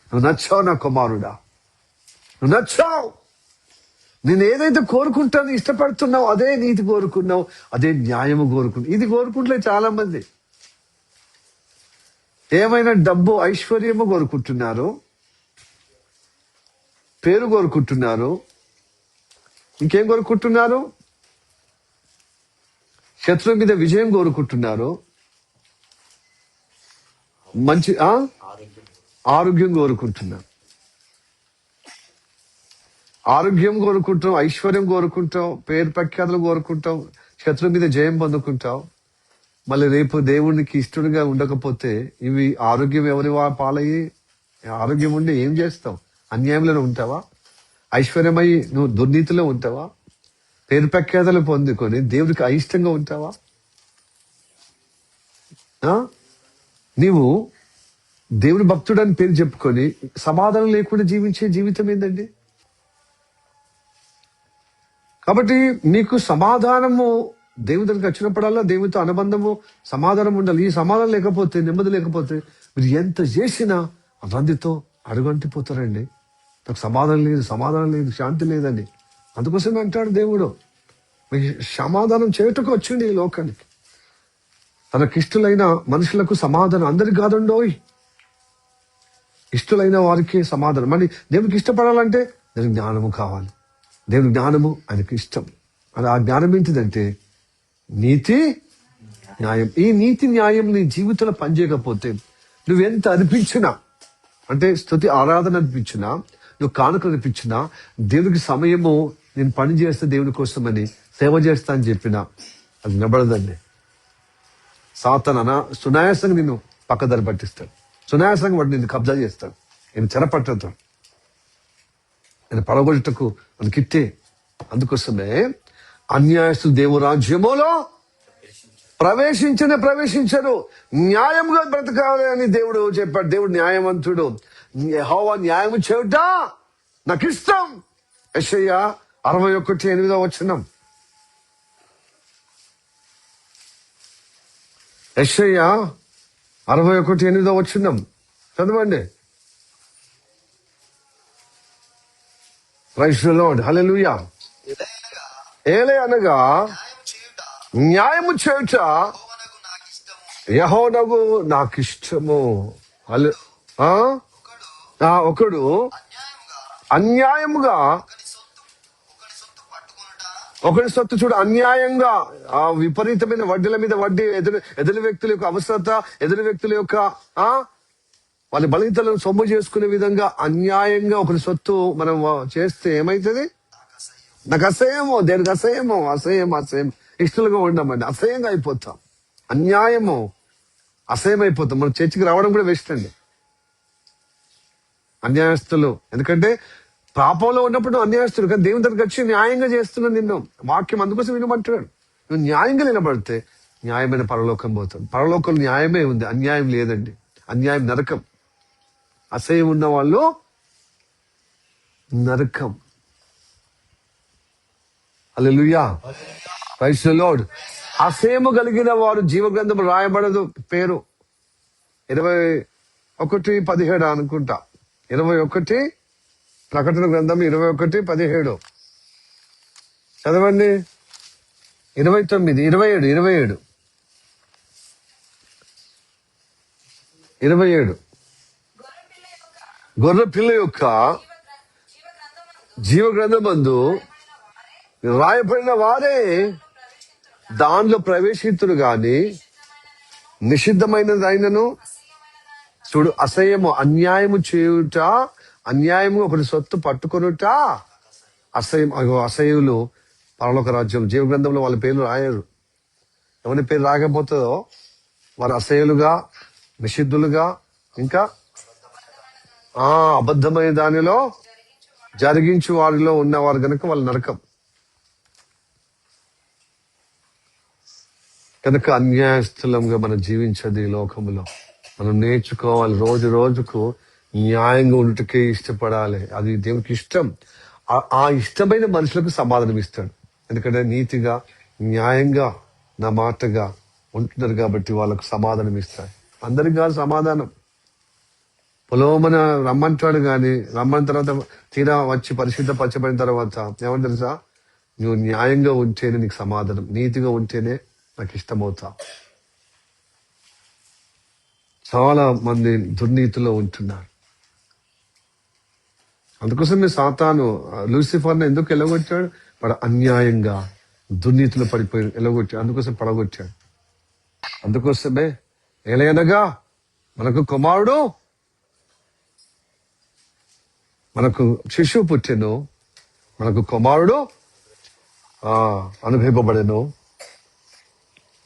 నువ్వు నచ్చావు నా కుమారుడా, నువ్వు నచ్చావు. నేను ఏదైతే కోరుకుంటానో, ఇష్టపడుతున్నావు, అదే నీతి కోరుకున్నావు, అదే న్యాయము కోరుకున్నావు. ఇది కోరుకుంటలే చాలా మంది. ఏమైనా డబ్బు ఐశ్వర్యము కోరుకుంటున్నారు, పేరు కోరుకుంటున్నారు, ఇంకేం కోరుకుంటున్నారు? శత్రువు మీద విజయం కోరుకుంటున్నారు, మంచి ఆరోగ్యం కోరుకుంటున్నారు. ఆరోగ్యం కోరుకుంటాం, ఐశ్వర్యం కోరుకుంటాం, పేరు ప్రఖ్యాతులు కోరుకుంటాం, శత్రువు మీద జయం పొందుకుంటాం. మళ్ళీ రేపు దేవునికి ఇష్టడుగా ఉండకపోతే ఇవి ఆరోగ్యం ఎవరి పాలయ్యి, ఆరోగ్యం ఉండి ఏం చేస్తావు? అన్యాయంలో ఉంటావా? ఐశ్వర్యమై నువ్వు దుర్నీతిలో ఉంటావా? పేరు ప్రఖ్యాతలు పొందుకొని దేవుడికి అయిష్టంగా ఉంటావా? నీవు దేవుని భక్తుడని పేరు చెప్పుకొని సమాధానం లేకుండా జీవించే జీవితం ఏందండి? కాబట్టి మీకు సమాధానము దేవుని దగ్గరికి వచ్చినప్పుడల్లా దేవునితో అనుబంధము, సమాధానం ఉండాలి. ఈ సమాధానం లేకపోతే, నెమ్మది లేకపోతే మీరు ఎంత చేసినా రందితో అడుగంటిపోతారండి. నాకు సమాధానం లేదు, శాంతి లేదండి. అందుకోసమే అంటాడు దేవుడు, మీకు సమాధానం చేయటకు వచ్చింది ఈ లోకానికి. తనకిష్టులైన మనుషులకు సమాధానం అందరికి కాదండోయ్, ఇష్టలైన వారికి సమాధానం. మరి దేవునికి ఇష్టపడాలంటే దేవునికి జ్ఞానము కావాలి. దేవుని జ్ఞానము ఆయనకు ఇష్టం. అది ఆ జ్ఞానం ఏంటిదంటే నీతి న్యాయం. ఈ నీతి న్యాయం నీ జీవితంలో పనిచేయకపోతే నువ్వెంత అనిపించినా, అంటే స్తుతి ఆరాధన అనిపించినా, నువ్వు కానుకలు అనిపించినా, దేవునికి సమయము నేను పని చేస్తే దేవుని కోసమని సేవ చేస్తా అని చెప్పినా అది నిలబడదండి. సాతాను సునాయాసంగా నిన్ను పక్కదారి పట్టిస్తాడు. సునాయాసంగా వాడు నిన్ను కబ్జా చేస్తాడు. నేను చెరపట్టతాడు, నేను పడగొట్టకు మనకిట్టే. అందుకోసమే అన్యాయస్తులు దేవుని రాజ్యములో ప్రవేశించరు. న్యాయంగా బ్రతకాలి అని దేవుడు చెప్పాడు. దేవుడు న్యాయవంతుడు. యెహోవా న్యాయము చేయుట నాకు ఇష్టం. యెషయా 61:8 వచనం. యెషయా 61:8 వచనం చదవండి. ప్రైజ్ ది లార్డ్, హల్లెలూయా. ఏలే అనగా న్యాయము చేయుట యెహోవాకు నాకు ఇష్టము. ఒకడు అన్యాయముగా ఒకటి సొత్తు చూడు, అన్యాయంగా ఆ విపరీతమైన వడ్డీల మీద వడ్డీ, ఎదురు వ్యక్తుల యొక్క అవసరత, ఎదురు వ్యక్తుల యొక్క వాళ్ళ బలితలను సొమ్ము చేసుకునే విధంగా అన్యాయంగా ఒకటి సొత్తు మనం చేస్తే ఏమైతుంది? నాకు అసహ్యమో, దేనికి అసహ్యం ఇష్టలుగా ఉండమండి, అసహ్యంగా అయిపోతాం. అన్యాయము అసహ్యం అయిపోతాం. మనం చర్చికి రావడం కూడా వేస్ట్ అండి. అన్యాయస్తులు, ఎందుకంటే పాపంలో ఉన్నప్పుడు అన్యాయస్తుడు, కానీ దేవుని దగ్గరికి వచ్చి న్యాయంగా చేస్తున్నాను నిన్ను. వాక్యం అందుకోసం వినమంటున్నాడు. నువ్వు న్యాయంగా నిలబడితే న్యాయమైన పరలోకం పోతాడు. పరలోకం న్యాయమే ఉంది, అన్యాయం లేదండి. అన్యాయం నరకం. అసహ్యం ఉన్న వాళ్ళు నరకం. హల్లెలూయా, ప్రైజ్ ది లార్డ్. అసహ్యము కలిగిన వారు జీవ గ్రంథం రాయబడదు పేరు. 21:17 అనుకుంటా. 21 ప్రకటన గ్రంథం 21:17 చదవండి. 27 గొర్రె పిల్ల యొక్క జీవ గ్రంథమందు రాయబడిన వారే దానిలో ప్రవేశితులు గాని నిషిద్ధమైనదైనను చూడు. అసహ్యము, అన్యాయము చేయుట, అన్యాయము ఒకటి సొత్తు పట్టుకొనుట అసహ్యం. అసహ్యులు పరలోక రాజ్యం జీవ గ్రంథంలో వాళ్ళ పేర్లు రాయరు. ఎవరి పేరు రాకపోతుందో వారు అసహ్యులుగా, నిషిద్ధులుగా, ఇంకా అబద్ధమైన దానిలో జరిగించు వారిలో ఉన్నవారు గనక వాళ్ళు నరకం. కనుక అన్యాయస్థలంగా మనం జీవించదు ఈ లోకంలో. మనం నేర్చుకోవాలి, రోజు రోజుకు న్యాయంగా ఉండటకే ఇష్టపడాలి. అది దేవునికి ఇష్టం. ఆ ఇష్టమైన మనుషులకు సమాధానం ఇస్తాడు. ఎందుకంటే నీతిగా, న్యాయంగా, నా మాటగా ఉంటున్నారు కాబట్టి వాళ్ళకు సమాధానం ఇస్తాడు. అందరికి కాదు సమాధానం. పొలోమన రమ్మంటాడు, కానీ రమ్మన్న తర్వాత తీరా వచ్చి పరిశుద్ధపరచబడిన తర్వాత ఏమంటారు తెలుసా? నువ్వు న్యాయంగా ఉంటేనే నీకు సమాధానం, నీతిగా ఉంటేనే నాకు ఇష్టమవుతా. చాలా మంది దుర్నీతిలో ఉంటున్నారు. అందుకోసమే సాతాను లూసిఫర్ని ఎందుకు ఎలగొట్టాడు? వాడు అన్యాయంగా దుర్నీతిలో పడిపోయి ఎలగొట్టాడు. అందుకోసం పడగొట్టాడు. అందుకోసమే ఎలయనగా మనకు కుమారుడు, మనకు శిశువు పుట్టెను, మనకు కుమారుడు అనుభవింపబడెను.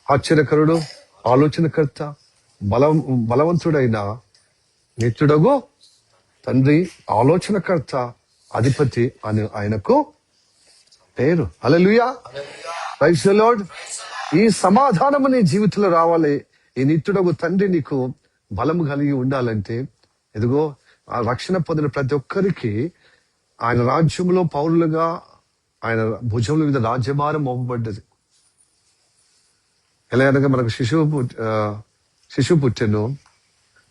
ఆశ్చర్యకరుడు, ఆలోచనకర్త, బలవంతుడైన నిత్యుడగు తండ్రి, ఆలోచనకర్త, అధిపతి అని ఆయనకు పేరు. హల్లెలూయా, ప్రైజ్ ది లార్డ్. ఈ సమాధానము నీ జీవితంలో రావాలి. ఈ నిత్యుడగు తండ్రి నీకు బలము కలిగి ఉండాలంటే, ఎదుగో ఆ రక్షణ పొందిన ప్రతి ఒక్కరికి ఆయన రాజ్యంలో పౌరులుగా ఆయన భుజముల మీద రాజ్యభారం మోపబడ్డది. ఎలా అనగా మనకు శిశువు పుట్టెను,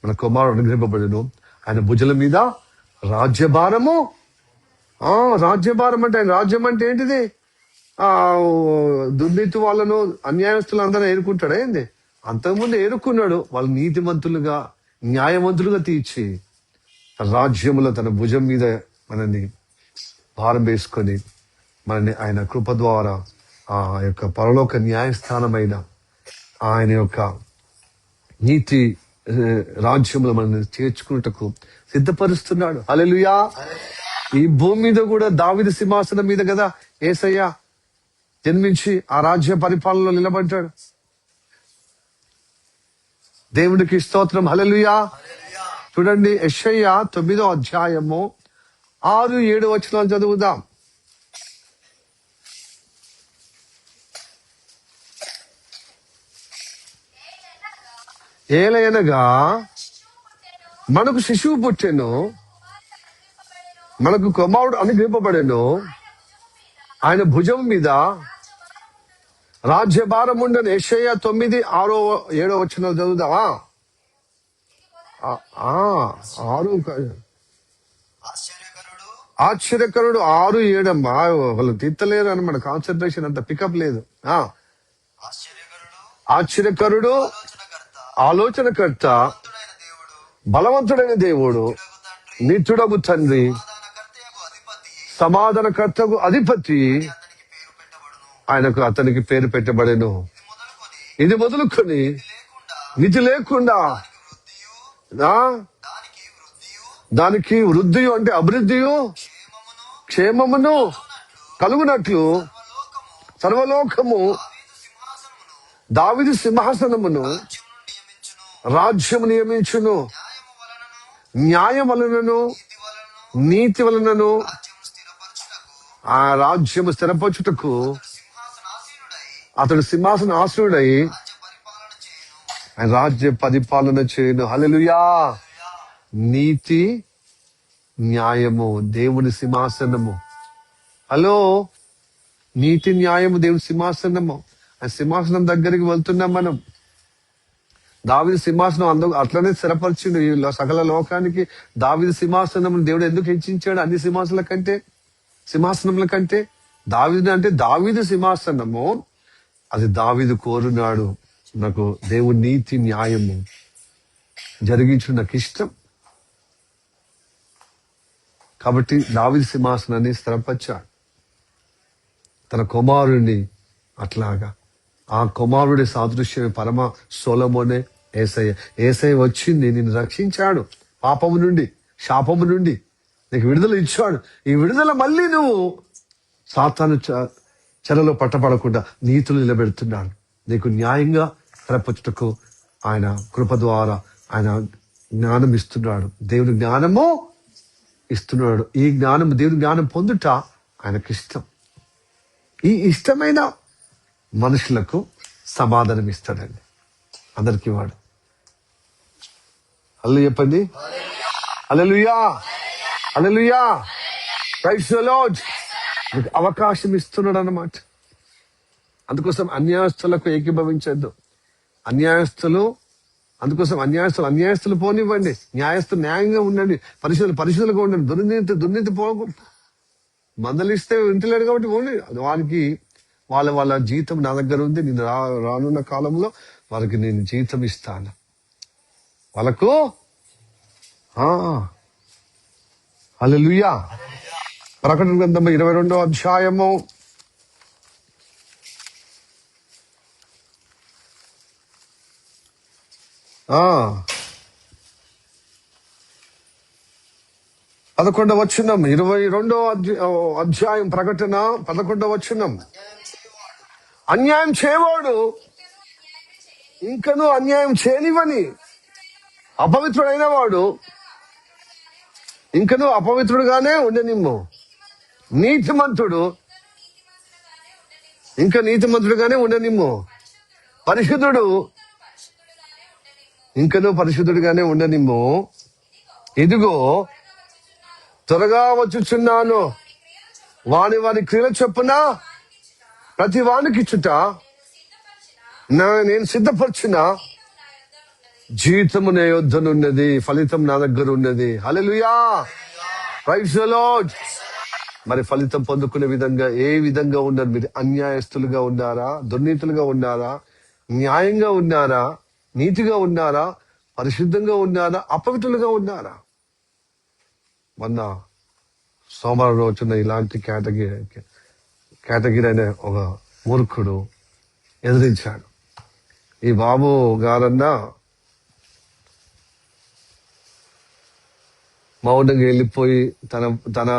మన కుమారుడు అనుగ్రహింపబడెను, ఆయన భుజల మీద రాజ్యభారము. రాజ్యభారం అంటే ఆయన రాజ్యం అంటే ఏంటిది? ఆ దుర్నీతి వాళ్ళను అన్యాయస్తులు అందరూ ఏరుకుంటాడా ఏంది? అంతకుముందు ఏరుకున్నాడు. వాళ్ళు నీతిమంతులుగా న్యాయవంతులుగా తీర్చి రాజ్యములో తన భుజం మీద మనల్ని భారం వేసుకొని మనల్ని ఆయన కృప ద్వారా ఆ యొక్క పరలోక న్యాయస్థానమైన ఆయన యొక్క నీతి రాజ్యంలో మనల్ని చేర్చుకున్నటకు సిద్ధపరుస్తున్నాడు. హల్లెలూయా. ఈ భూమి మీద కూడా దావీదు సింహాసనం మీద కదా యేసయ్య జన్మించి ఆ రాజ్య పరిపాలనలో నిలబడ్డాడు. దేవుడికి స్తోత్రం. హల్లెలూయా. చూడండి, యెషయా 9వ అధ్యాయము 6-7 వచనాలు చదువుదాం. ఏలయనగా మనకు శిశువు పుట్టెను, మనకు కుమారుడు అనుగ్రహింపబడెను, ఆయన భుజం మీద రాజ్యభారం ఉండని. యెషయా 9:6-7 వచనాలు చదువుదామా? 6 ఆశ్చర్యకరుడు 6-7 అమ్మా. వాళ్ళు తీర్తలేరు అని మన కాన్సన్ట్రేషన్ అంత పికప్ లేదు. ఆశ్చర్యకరుడు, ఆలోచనకర్త, బలవంతుడైన దేవుడు, నిత్యుడగు తండ్రి, సమాధానకర్తకు అధిపతి, ఆయనకు అతనికి పేరు పెట్టబడెను. ఇది మొదలుకొని నిధి లేకుండా దానికి వృద్ధియు అంటే అభివృద్ధియు క్షేమమును కలుగునట్లు సర్వలోకము దావీదు సింహాసనమును రాజ్యము నియమించును. న్యాయం వలనను నీతి వలనను ఆ రాజ్యము స్థిరపరచుటకు అతడు సింహాసన ఆసీనుడై ఆయన రాజ్య పరిపాలన చేయను. హల్లెలూయా. నీతి న్యాయము దేవుని సింహాసనము. హలో, నీతి న్యాయము దేవుని సింహాసనము. ఆ సింహాసనం దగ్గరికి వెళ్తున్నాం మనం. దావీదు సింహాసనం అట్లనే స్థిరపరిచిండు ఈ సకల లోకానికి. దావీదు సింహాసనం దేవుడు ఎందుకు హెచ్చించాడు అన్ని సింహాసనముల కంటే? దావీదు అంటే దావీదు సింహాసనము, అది దావీదు కోరునాడు. నాకు దేవుని నీతి న్యాయము జరిగించు నాకు ఇష్టం కాబట్టి దావీదు సింహాసనాన్ని స్థిరపరిచాడు. తన కుమారుడిని అట్లాగా ఆ కుమారుడి సాదృశ్యమే పరమ సొలొమోనే యేసయ్య. యేసయ్య వచ్చింది నిన్ను రక్షించాడు పాపము నుండి, శాపము నుండి నీకు విడుదల ఇచ్చాడు. ఈ విడుదల మళ్ళీ నువ్వు సాతాను చెరలో పట్టబడకుండా నీతులు నిలబెడుతున్నాడు. నీకు న్యాయంగా స్థిరపరచుటకు ఆయన కృప ద్వారా ఆయన జ్ఞానం ఇస్తున్నాడు. దేవుని జ్ఞానము ఇస్తున్నాడు. ఈ జ్ఞానం దేవుని జ్ఞానం పొందుట ఆయనకు ఇష్టం. ఈ ఇష్టమైన మనుషులకు సమాధానం ఇస్తాడండి అందరికి వాడు. హల్లెలూయా చెప్పండి. హల్లెలూయా, హల్లెలూయా, ప్రైజ్ ది లార్డ్. మీకు అవకాశం ఇస్తున్నాడు అన్నమాట. అందుకోసం అన్యాయస్తులకు ఏకీభవించద్దు. అందుకోసం అన్యాయస్తులు పోనివ్వండి, న్యాయస్తులు న్యాయంగా ఉండండి, పరిశుద్ధులుగా ఉండండి. దుర్నీతి మందలిస్తే వింటలేడు కాబట్టి పోండి. వానికి వాళ్ళ జీతం నా దగ్గర ఉంది. నేను రానున్న కాలంలో వారికి నేను జీతం ఇస్తాను. వాళ్ళకు హల్లెలూయా. ప్రకటన గ్రంథం 22వ అధ్యాయము 11వ వచనం. 22వ అధ్యాయం ప్రకటన 11వ వచనం. అన్యాయం చేయవాడు ఇంకను అన్యాయం చేయనివని అపవిత్రుడైన వాడు ఇంకను అపవిత్రుడుగానే ఉండనిమ్ము. నీతిమంతుడు ఇంకా నీతిమంతుడుగానే ఉండనిమ్ము. పరిశుద్ధుడు ఇంకను పరిశుద్ధుడుగానే ఉండనిమ్ము. ఇదిగో త్వరగా వచ్చుచున్నాను. వారి క్రియల చొప్పున ప్రతి వానికి ఇచ్చుట నేను సిద్ధపరిచిన జీతము నా యొద్దనున్నది, ఫలితం నా దగ్గర ఉన్నది. హల్లెలూయా, ప్రైజ్ ది లార్డ్. మరి ఫలితం పొందుకునే విధంగా ఏ విధంగా ఉన్నారు? మీరు అన్యాయస్తులుగా ఉన్నారా? దుర్నీతులుగా ఉన్నారా? న్యాయంగా ఉన్నారా? నీతిగా ఉన్నారా? పరిశుద్ధంగా ఉన్నారా? అపవిత్రులుగా ఉన్నారా? మొన్న సోమవారం రోజున ఇలాంటి కేటగిరీ అనే ఒక మూర్ఖుడు ఎదిరించాడు. ఈ బాబు గారన్నా మౌనంగా వెళ్ళిపోయి తన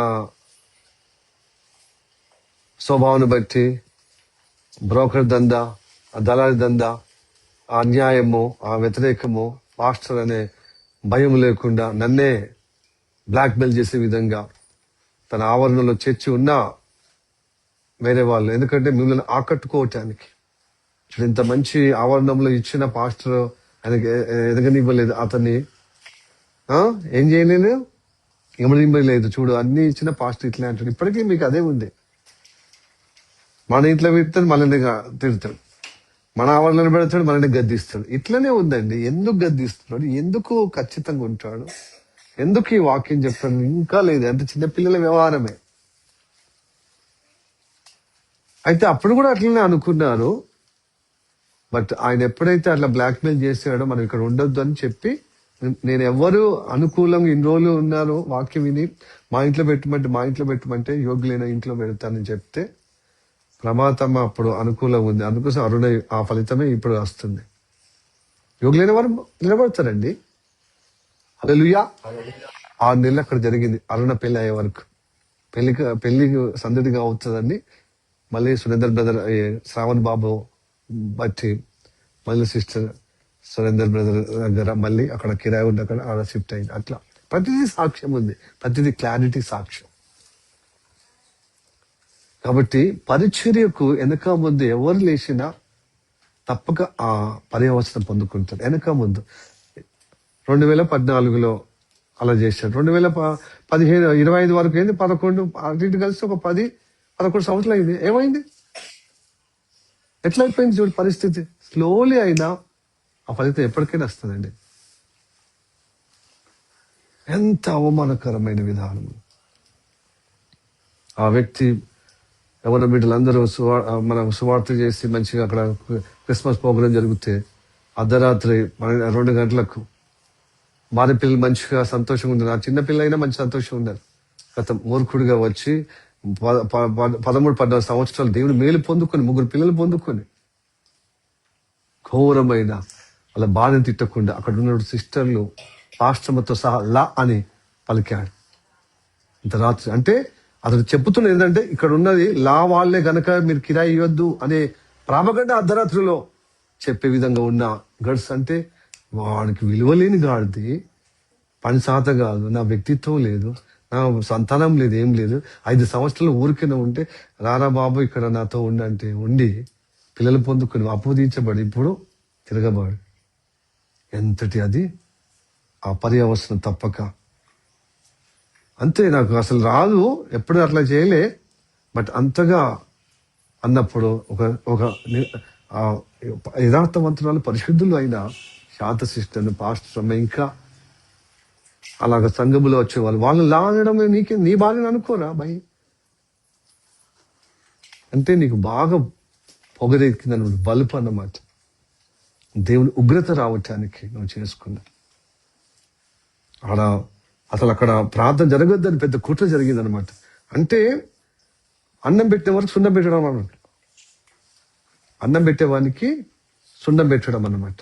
స్వభావాన్ని బట్టి బ్రోకర్ దందా, ఆ దళారి దందా, ఆ అన్యాయము, ఆ వ్యతిరేకము, పాస్టర్ అనే భయం లేకుండా నన్నే బ్లాక్మెయిల్ చేసే విధంగా తన ఆవరణలో చేర్చి ఉన్నా వేరే వాళ్ళు, ఎందుకంటే మిమ్మల్ని ఆకట్టుకోవటానికి. ఇంత మంచి ఆవరణంలో ఇచ్చిన పాస్టర్ ఆయనకి ఎదగనివ్వలేదు, అతన్ని ఏం చేయలేదు, ఇవ్వనివ్వలేదు. చూడు, అన్ని ఇచ్చిన పాస్టర్ ఇట్లా అంటాడు. ఇప్పటికీ మీకు అదే ఉంది. మన ఇంట్లో పెడతాడు, మనల్ని తిడతాడు. మన ఆవరణలో పెడతాడు, మనల్ని గద్దిస్తాడు. ఇట్లనే ఉందండి. ఎందుకు గద్దిస్తున్నాడు? ఎందుకు ఖచ్చితంగా ఉంటాడు? ఎందుకు ఈ వాక్యం చెప్తాడు? ఇంకా లేదు, అంటే చిన్నపిల్లల వ్యవహారమే. అయితే అప్పుడు కూడా అట్లనే అనుకున్నారు. బట్ ఆయన ఎప్పుడైతే అట్లా బ్లాక్మెయిల్ చేసాడో, మనం ఇక్కడ ఉండొద్దు అని చెప్పి, నేను ఎవరు అనుకూలంగా ఇన్ని రోజులు ఉన్నారో వాక్యం విని మా ఇంట్లో పెట్టమంటే యోగ్యులైన ఇంట్లో పెడతానని చెప్తే ప్రమాదం అప్పుడు అనుకూలంగా ఉంది. అందుకోసం అరుణ ఆ ఫలితమే ఇప్పుడు వస్తుంది. యోగ్యులైన వారు నిలబడతారండి. హల్లెలూయా. 6 నెలలు అక్కడ జరిగింది అరుణ పెళ్లి అయ్యే వరకు. పెళ్లి సందడిగా అవుతుందండి. మళ్ళీ సురేందర్ బ్రదర్, శ్రావణ్ బాబు బట్టి మళ్ళీ సిస్టర్ సురేందర్ బ్రదర్ దగ్గర మళ్ళీ అక్కడ కిరాయి ఉంది, అక్కడ ఆడ షిఫ్ట్ అయింది. అట్లా ప్రతిదీ సాక్ష్యం ఉంది, ప్రతిదీ క్లారిటీ సాక్ష్యం. కాబట్టి పరిచర్యకు వెనక ముందు ఎవరు లేచినా తప్పక ఆ పర్యవసనం పొందుకుంటారు. వెనక ముందు 2014లో అలా చేశాడు. 2015, 25 వరకు ఏంది, 11 అటు ఇటు కలిసి ఒక 10-11 సంవత్సరాలు అయింది. ఏమైంది? ఎట్లా అయిపోయింది చూడు పరిస్థితి. స్లోలీ అయినా ఆ ఫలితం ఎప్పటికైనా వస్తుందండి. ఎంత అవమానకరమైన విధానం. ఆ వ్యక్తి ఎవరి బిడ్డలందరూ మనం సువార్త చేసి మంచిగా అక్కడ క్రిస్మస్ ప్రోగ్రాం జరిగితే అర్ధరాత్రి 2 గంటలకు భార్య పిల్లలు మంచిగా సంతోషంగా ఉన్నారు. ఆ చిన్న పిల్ల అయినా మంచి సంతోషంగా ఉన్నారు. గత మూర్ఖుడిగా వచ్చి 13-14 సంవత్సరాలు దేవుని మేలు పొందుకొని 3 పిల్లలు పొందుకొని ఘోరమైన వాళ్ళ భార్యను తిట్టకుండా అక్కడ ఉన్న సిస్టర్లు పాస్టర్లతో సహా లా అని పలికాడు. ఇంత రాత్రి అంటే అతను చెప్తున్నది ఏంటంటే, ఇక్కడ ఉన్నది లా వాళ్ళే గనక మీరు కిరాయి ఇవ్వద్దు అనే ప్రాపగండ అర్ధరాత్రిలో చెప్పే విధంగా ఉన్న గడ్స్. అంటే వాడికి విలువలేని గాడిది, పని శాత కాదు, నా వ్యక్తిత్వం లేదు, నా సంతానం లేదు, ఏం లేదు. 5 సంవత్సరాలు ఊరికైనా ఉంటే రారా బాబు ఇక్కడ నాతో ఉండంటే ఉండి పిల్లలు పొందుకుని అపోదించబడి ఇప్పుడు తిరగబాడు. ఎంతటి అది ఆ పర్యవసనం తప్పక. అంతే, నాకు అసలు రాదు, ఎప్పుడు అట్లా చేయలే. బట్ అంతగా అన్నప్పుడు ఒక యథార్థవంతురాలు పరిశుద్ధులు అయిన శాంతశిష్టను పాస్టర్ ఇంకా అలాగ సంఘములో వచ్చేవాళ్ళు వాళ్ళు లాగడం నీ భార్యను అనుకోరా భయ్. అంటే నీకు బాగా పొగరెక్కిందని బలుపు అన్నమాట. దేవుని ఉగ్రత రావటానికి నువ్వు చేసుకున్నా. అసలు అక్కడ ప్రార్థన జరగొద్దని పెద్ద కుట్ర జరిగిందనమాట. అంటే అన్నం పెట్టే వరకు సున్నం పెట్టడం అన్నమాట. అన్నం పెట్టేవానికి సున్నం పెట్టడం అన్నమాట.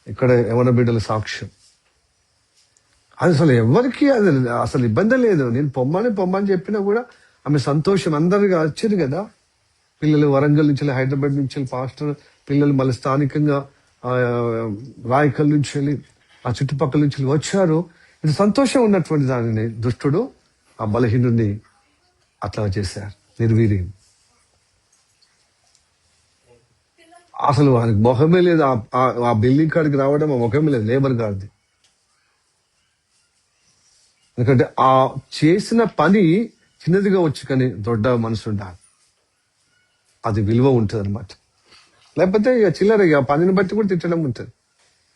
ఇక్కడ యవన బిడ్డల సాక్ష్యం. అది అసలు ఎవరికి అది అసలు ఇబ్బంది లేదు. నేను పొమ్మని చెప్పినా కూడా ఆమె సంతోషం. అందరిగా వచ్చారు కదా పిల్లలు, వరంగల్ నుంచి, హైదరాబాద్ నుంచి పాస్టర్ పిల్లలు, మళ్ళీ స్థానికంగా రాయకల్ నుంచి ఆ చుట్టుపక్కల నుంచి వచ్చారు. ఇది సంతోషం ఉన్నటువంటి దానిని దుష్టుడు ఆ బలహీనుడిని అట్లా చేశారు, నిర్వీర్యం. అసలు వానికి మొహమే లేదు. ఆ బిల్డింగ్ కాడికి రావడం ఆ ముఖమే లేదు, లేబర్ గారిది. ఎందుకంటే ఆ చేసిన పని చిన్నదిగా వచ్చి కానీ దొడ్డ మనసు ఉండాలి, అది విలువ ఉంటుంది అనమాట. లేకపోతే ఇక చిల్లర ఇక పనిని బట్టి కూడా తిట్టడం ఉంటుంది.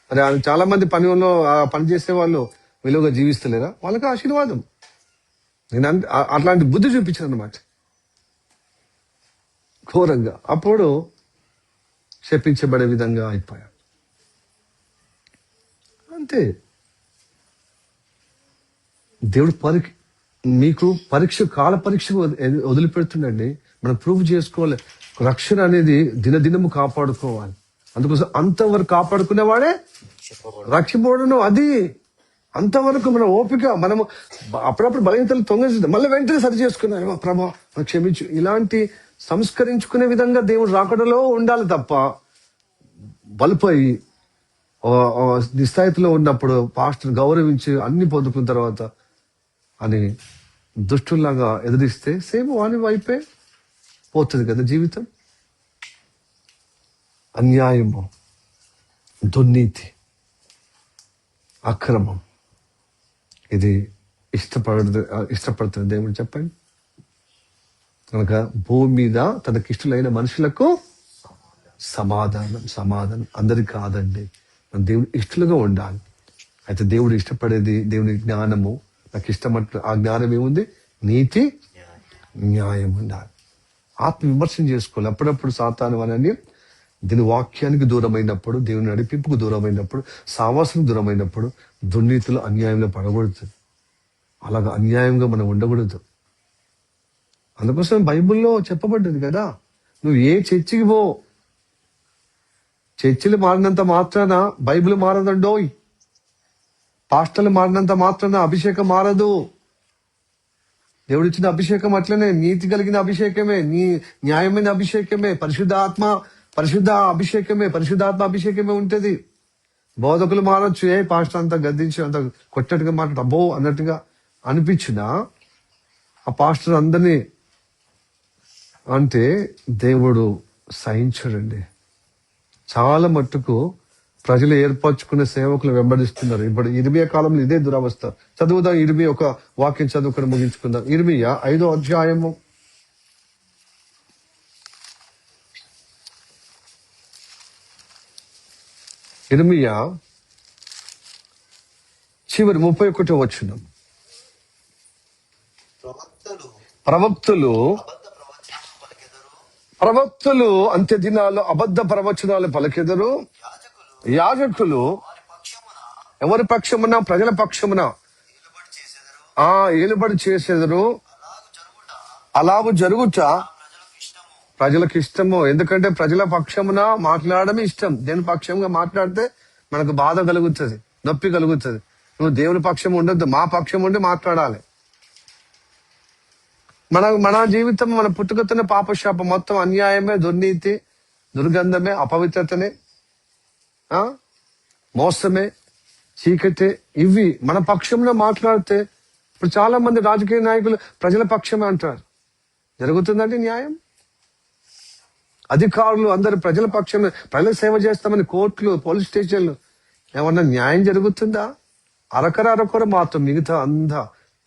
మరి చాలా మంది పనిలో పని చేసే వాళ్ళు విలువగా జీవిస్తలేరా? వాళ్ళకి ఆశీర్వాదం. నేను అట్లాంటి బుద్ధి చూపించాను అనమాట, ఘోరంగా. అప్పుడు శపించబడే విధంగా అయిపోయాను. అంతే. దేవుడు మీకు కాల పరీక్ష వదిలిపెడుతుండండి. మనం ప్రూవ్ చేసుకోవాలి. రక్షణ అనేది దినదినము కాపాడుకోవాలి. అందుకోసం అంతవరకు కాపాడుకునేవాడే రక్షిపోవడం. అది అంతవరకు మన ఓపిక. మనము అప్పుడప్పుడు బలహీనతలు తొంగేసి మళ్ళీ వెంటనే సరి చేసుకున్నాను, ప్రభా క్షమించు, ఇలాంటి సంస్కరించుకునే విధంగా దేవుడు రాకడలో ఉండాలి తప్ప బలిపోయి నిస్థాయితీలో ఉన్నప్పుడు పాస్టర్ గౌరవించి అన్ని పొందుకున్న తర్వాత అని దుష్టుల్లాగా ఎదిరిస్తే సేమ్ వాని వైపే పోతుంది కదా జీవితం. అన్యాయము, దుర్నీతి, అక్రమం, ఇది ఇష్టపడుతుంది దేవుడు, చెప్పండి. కనుక భూమి మీద తనకిష్టులైన మనుషులకు సమాధానం అందరికి కాదండి. మన దేవుడు ఇష్టలుగా ఉండాలి. అయితే దేవుడు ఇష్టపడేది దేవుని జ్ఞానము. నాకు ఇష్టమట్టు ఆ జ్ఞానం ఏముంది? నీతి, న్యాయం ఉండాలి. ఆత్మ విమర్శన చేసుకోవాలి. అప్పుడప్పుడు సాతాను అని దీని వాక్యానికి దూరమైనప్పుడు, దేవుని నడిపింపుకు దూరమైనప్పుడు, సావాసం దూరమైనప్పుడు దుర్నీతిలో అన్యాయంలో పడకూడదు. అలాగా అన్యాయంగా మనం ఉండకూడదు. అందుకోసం బైబిల్లో చెప్పబడ్డది కదా, నువ్వు ఏ చర్చికి పో, చర్చిలు మారినంత మాత్రాన బైబిల్ మారదండోయ్. పాస్టర్లు మారినంత మాత్రాన అభిషేకం మారదు. దేవుడు ఇచ్చిన అభిషేకం అట్లనే నీతి కలిగిన అభిషేకమే, న్యాయమైన అభిషేకమే, పరిశుద్ధ అభిషేకమే ఉంటది. బోధకులు మారచ్చు, పాస్టర్ అంతా గద్దించి అంత కొట్టట్టుగా మాట్లాడు అబ్బో అన్నట్టుగా అనిపించిన ఆ పాస్టర్ అందరినీ అంటే దేవుడు సహించడండి. చాలా మట్టుకు ప్రజలు ఏర్పరచుకునే సేవకులు వెంబడిస్తున్నారు. ఇప్పుడు ఇర్మియా కాలంలో ఇదే దురవస్థ. చదువుదాం, ఇర్మియా ఒక వాక్యం చదువుకొని ముగించుకుందాం. ఇర్మియా 5వ అధ్యాయము 31వ వచనం. ప్రవక్తలు అంత్య దినాల్లో అబద్ధ ప్రవచనాలు పలికెదరు. యాజకులు ఎవరి పక్షమున? ప్రజల పక్షమున ఏలుబడి చేసేదరు. అలాగు జరుగుట ప్రజలకు ఇష్టము. ఎందుకంటే ప్రజల పక్షమున మాట్లాడమే ఇష్టం. దేవుని పక్షంగా మాట్లాడితే మనకు బాధ కలుగుతుంది, నొప్పి కలుగుతుంది. నువ్వు దేవుని పక్షం ఉండొద్దు, మా పక్షం ఉండి మాట్లాడాలి. మన జీవితం, మన పుట్టుకతోనే పాపశాపం, మొత్తం అన్యాయమే, దుర్నీతి, దుర్గంధమే, అపవిత్రతనే, మోసమే, చీకటే, ఇవి మన పక్షంలో మాట్లాడితే. ఇప్పుడు చాలా మంది రాజకీయ నాయకులు ప్రజల పక్షమే అంటారు. జరుగుతుందండి న్యాయం? అధికారులు అందరు ప్రజల పక్షమే, ప్రజల సేవ చేస్తామని కోర్టులు, పోలీస్ స్టేషన్లు, ఏమన్నా న్యాయం జరుగుతుందా? అరకొర మాత్రం మిగతా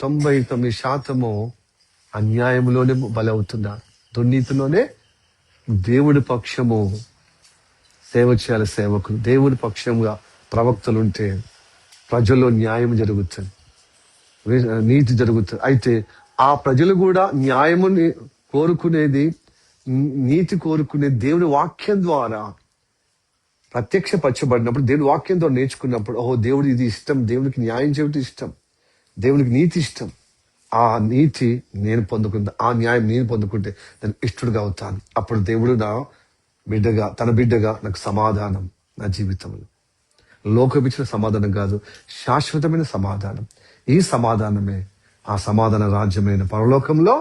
99% అన్యాయంలోనే బలవుతుందా? దుర్నీతిలోనే. దేవుడి పక్షము సేవ చేయాలి సేవకులు. దేవుడి పక్షంగా ప్రవక్తలుంటే ప్రజల్లో న్యాయం జరుగుతుంది, నీతి జరుగుతుంది. అయితే ఆ ప్రజలు కూడా న్యాయముని కోరుకునేది, నీతి కోరుకునేది దేవుని వాక్యం ద్వారా ప్రత్యక్షపరచబడినప్పుడు, దేవుని వాక్యం ద్వారా నేర్చుకున్నప్పుడు, ఓహో దేవుడు ఇది ఇష్టం, దేవునికి న్యాయం చేయడం ఇష్టం, దేవునికి నీతి ఇష్టం. ఆ నీతి నేను పొందుకుంటా, ఆ న్యాయం నేను పొందుకుంటే నేను ఇష్టడుగా అవుతాను. అప్పుడు దేవుడు తన బిడ్డగా నాకు సమాధానం, నా జీవితంలో లోకమిచ్చిన సమాధానం కాదు, శాశ్వతమైన సమాధానం. ఈ సమాధానమే ఆ సమాధాన రాజ్యమైన పరలోకంలో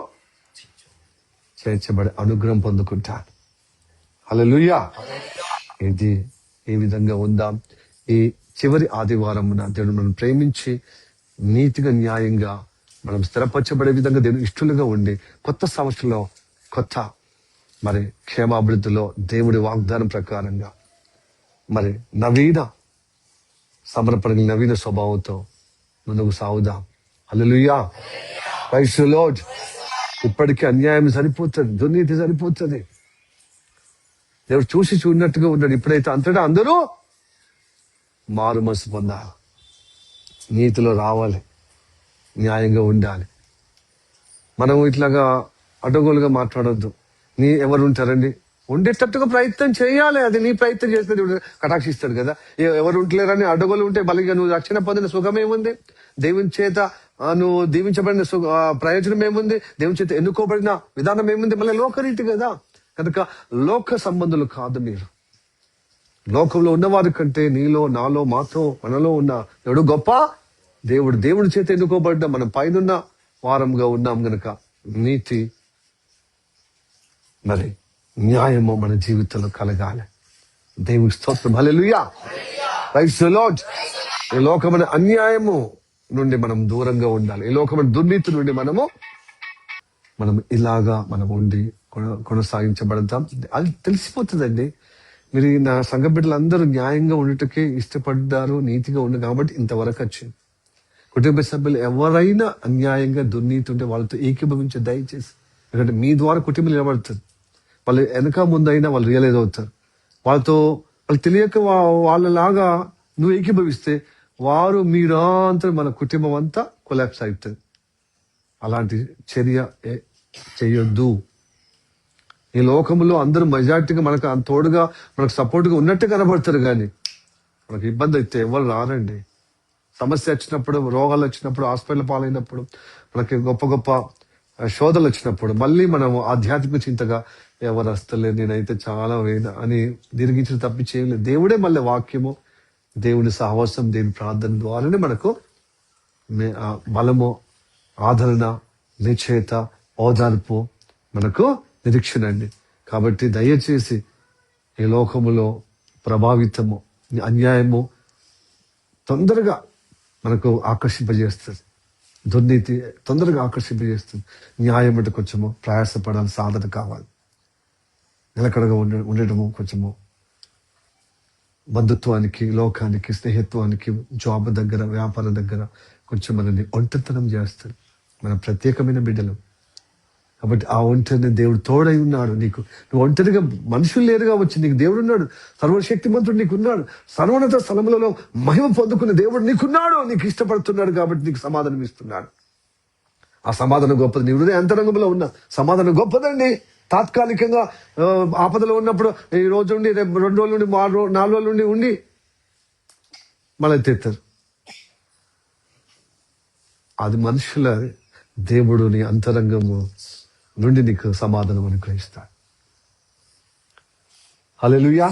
చేర్చబడే అనుగ్రహం పొందుకుంటాను. హల్లెలూయా. ఇది ఈ విధంగా ఉందాం. ఈ చివరి ఆదివారమున దేవుడు మనం ప్రేమించి నీతిగా, న్యాయంగా మనం స్థిరపరచబడే విధంగా దేవుడు ఇష్టలుగా ఉండి కొత్త సంవత్సరంలో కొత్త మరి క్షేమాభివృద్ధిలో దేవుడి వాగ్దానం ప్రకారంగా మరి నవీన సమర్పణ, నవీన స్వభావంతో ముందుకు సాగుదాం. హల్లెలూయా. Praise the lord. ఇప్పటికీ అన్యాయం సరిపోతుంది, దుర్నీతి సరిపోతుంది. దేవుడు చూసి చూడనట్టుగా ఉన్నాడు. ఇప్పుడైతే అంతటా అందరూ మారు మనసు పొందాలి, నీతిలో రావాలి, న్యాయంగా ఉండాలి. మనం ఇట్లాగా అడ్డగోలుగా మాట్లాడొద్దు. ఎవరు ఉంటారండి, ఉండేటట్టుగా ప్రయత్నం చేయాలి. అది నీ ప్రయత్నం చేస్తే దేవుడు కటాక్షిస్తాడు కదా. ఎవరు ఉంటలేరని అడ్డగోలు ఉంటే బలిగా నువ్వు రక్షణ పొందిన సుఖం ఏముంది? దేవుని చేత నువ్వు దీవించబడిన ప్రయోజనం ఏముంది? దేవుని చేత ఎన్నుకోబడిన విధానం ఏముంది? మళ్ళీ లోకరీతి కదా. కనుక లోక సంబంధులు కాదు మీరు. లోకంలో ఉన్నవారి కంటే నీలో, నాలో, మాతో, మనలో ఉన్న ఎవడు గొప్ప? దేవుడి చేత ఎన్నుకోబడ్డ మనం పైనున్న వారంగా ఉన్నాం గనక నీతి మరి న్యాయము మన జీవితంలో కలగాలి. దేవుడి స్తోత్రం. హల్లెలూయా, ప్రైజ్ ది లార్డ్. ఈ లోకమైన అన్యాయము నుండి మనం దూరంగా ఉండాలి. ఈ లోకమైన దుర్నీతి నుండి మనం ఇలాగా మనం ఉండి కొనసాగించబడతాం. అది తెలిసిపోతుందండి. మీరు నా సంఘ బిడ్డలందరూ న్యాయంగా ఉండటకే ఇష్టపడ్డారు, నీతిగా ఉండు కాబట్టి ఇంతవరకు వచ్చింది. కుటుంబ సభ్యులు ఎవరైనా అన్యాయంగా దుర్నీతి ఉంటే వాళ్ళతో ఏకీభవించే దయచేసి. ఎందుకంటే మీ ద్వారా కుటుంబం నిలబడుతుంది. వాళ్ళు వెనక ముందైనా వాళ్ళు రియలైజ్ అవుతారు. వాళ్ళు తెలియక వాళ్ళలాగా నువ్వు ఏకీభవిస్తే వారు మీరంతా మన కుటుంబం అంతా కొలాప్స్ అవుతుంది. అలాంటి చర్య చేయొద్దు. ఈ లోకంలో అందరూ మెజార్టీగా మనకు తోడుగా మనకు సపోర్ట్గా ఉన్నట్టు కనబడతారు, కానీ మనకు ఇబ్బంది అయితే ఎవరు రారండి. సమస్య వచ్చినప్పుడు, రోగాలు వచ్చినప్పుడు, హాస్పిటల్ పాలైనప్పుడు, మనకి గొప్ప గొప్ప శోధలు వచ్చినప్పుడు మళ్ళీ మనం ఆధ్యాత్మిక చింతగా ఎవరు వస్తలేదు, నేనైతే చాలా వేద అని దీర్ఘించిన తప్పి చేయలేదు. దేవుడే మళ్ళీ వాక్యము, దేవుని సహవాసం, దేవుని ప్రార్థన ద్వారానే మనకు బలము, ఆదరణ, నిశ్చయత, ఓదార్పు, మనకు నిరీక్షణ అండి. కాబట్టి దయచేసి ఈ లోకములో ప్రభావితము, అన్యాయము తొందరగా మనకు ఆకర్షింపజేస్తుంది. దుర్నీతి తొందరగా ఆకర్షింపజేస్తుంది. న్యాయం అంటే కొంచెము ప్రయాసపడాలి, సాధన కావాలి, నిలకడగా ఉండటము, కొంచెము బంధుత్వానికి, లోకానికి, స్నేహిత్వానికి, జాబ్ దగ్గర, వ్యాపారం దగ్గర కొంచెం మనల్ని ఒంటరితనం చేస్తారు. మన ప్రత్యేకమైన బిడ్డలు కాబట్టి ఆ ఒంటరిని దేవుడు తోడై ఉన్నాడు. నువ్వు ఒంటరిగా మనుషులు లేరుగా వచ్చి నీకు దేవుడు ఉన్నాడు. సర్వశక్తిమంతుడు నీకున్నాడు. సర్వోన్నత స్థలములలో మహిమ పొందుకున్న దేవుడు నీకున్నాడు. నీకు ఇష్టపడుతున్నాడు కాబట్టి నీకు సమాధానం ఇస్తున్నాడు. ఆ సమాధానం గొప్పది. నీ హృదయ అంతరంగంలో ఉన్న సమాధానం గొప్పదండి. తాత్కాలికంగా ఆపదలో ఉన్నప్పుడు ఈ రోజు నుండి, రేపు 2 రోజుల నుండి, 4 రోజుల నుండి ఉండి మళ్ళీ తెస్తారు. అది మనుషుల. దేవుడు నీ అంతరంగము నుండి నీకు సమాధానం అనుగ్రహిస్తాడు. హల్లెలూయా,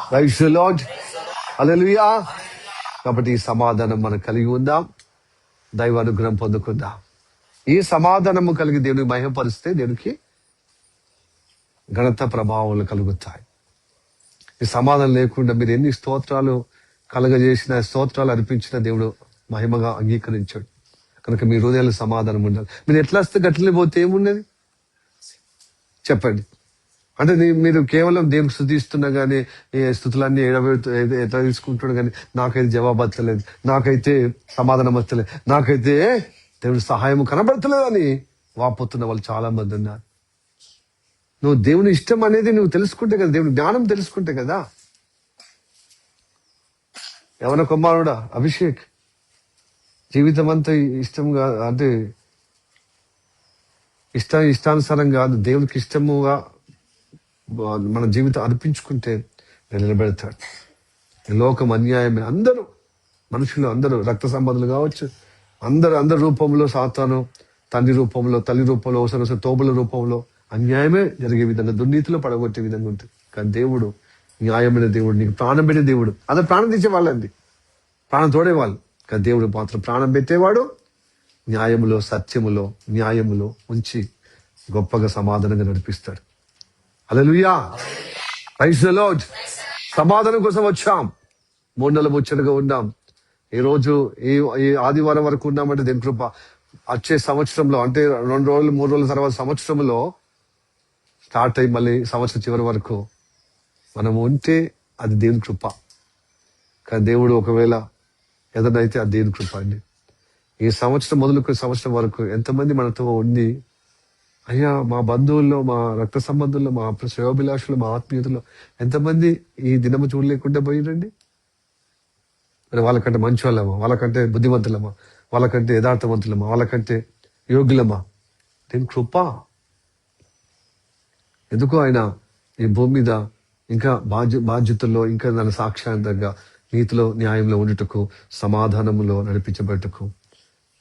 ప్రైజ్ ది లార్డ్, హల్లెలూయా. కాబట్టి ఈ సమాధానం మనం కలిగి ఉందాం, దైవ అనుగ్రహం పొందుకుందాం. ఈ సమాధానము కలిగి దేవునికి మహిమపరిస్తే దేవునికి ఘనత, ప్రభావాలు కలుగుతాయి. ఈ సమాధానం లేకుండా మీరు ఎన్ని స్తోత్రాలు కలగజేసిన, స్తోత్రాలు అర్పించిన దేవుడు మహిమగా అంగీకరించాడు. కనుక మీ హృదయాలు సమాధానం ఉండాలి. మీరు ఎట్లా వస్తే గట్లనే పోతే ఏమున్నది చెప్పండి. అంటే మీరు కేవలం దేవునికి స్థుతిస్తున్నా కానీ, ఈ స్థుతులన్నీ ఎట్లా తీసుకుంటున్నా కానీ నాకైతే జవాబు వస్తలేదు, నాకైతే సమాధానం వస్తలేదు, నాకైతే దేవుడి సహాయం కనబడతలేదు అని వాపోతున్న వాళ్ళు చాలా మంది ఉన్నారు. నువ్వు దేవుని ఇష్టం అనేది నువ్వు తెలుసుకుంటే కదా, దేవుని జ్ఞానం తెలుసుకుంటే కదా. యవన కుమారుడా అభిషేక్, జీవితం అంతా ఇష్టంగా, అంటే ఇష్టానుసారం కాదు, దేవునికి ఇష్టముగా మన జీవితం అర్పించుకుంటే నిలబెడతాడు. లోకం అన్యాయమే. అందరూ మనుషులు, అందరూ రక్త సంబంధులు కావచ్చు, అందరి రూపంలో, సాతాను తండ్రి రూపంలో, తల్లి రూపంలో, అవసరం తోబుల రూపంలో అన్యాయమే జరిగే విధంగా, దుర్నీతిలో పడగొట్టే విధంగా ఉంటుంది. కానీ దేవుడు న్యాయమైన దేవుడు, నీకు ప్రాణం పెట్టే దేవుడు. అదే ప్రాణం తెచ్చే వాళ్ళండి, ప్రాణం తోడేవాళ్ళు. కానీ దేవుడు మాత్రం ప్రాణం పెట్టేవాడు. న్యాయములో, సత్యములో, న్యాయములో ఉంచి గొప్పగా సమాధానంగా నడిపిస్తాడు. హల్లెలూయా, ప్రైజ్ ది లార్డ్. సమాధానం కోసం వచ్చాం, 3 నెలలు ముచ్చటగా ఉన్నాం. ఈ రోజు ఈ ఆదివారం వరకు ఉన్నామంటే దేవుని కృప. వచ్చే సంవత్సరంలో, అంటే 2 రోజులు 3 రోజుల తర్వాత సంవత్సరంలో స్టార్ట్ అయ్యి మళ్ళీ సంవత్సరం చివరి వరకు మనం ఉంటే అది దేవుని కృప. కానీ దేవుడు ఒకవేళ ఏదైతే అది దేవుని కృప అండి. ఈ సంవత్సరం మొదలుకొని సంవత్సరం వరకు ఎంతమంది మనతో ఉండి, అయ్యా మా బంధువుల్లో, మా రక్త సంబంధుల్లో, మా శ్రేయోభిలాషులు, మా ఆత్మీయతలో ఎంతమంది ఈ దినము చూడలేకుండా పోయిరండి. మరి వాళ్ళకంటే మంచి వాళ్ళమా, వాళ్ళకంటే బుద్ధిమంతులమా, వాళ్ళకంటే యథార్థవంతులమా, వాళ్ళకంటే యోగ్యులమా? దేవుని కృప. ఎందుకు ఆయన ఈ భూమి మీద ఇంకా బాధ్యతల్లో ఇంకా దాని సాక్షాంతంగా నీతిలో న్యాయంలో ఉండుటకు సమాధానములో నడిపించబడటకు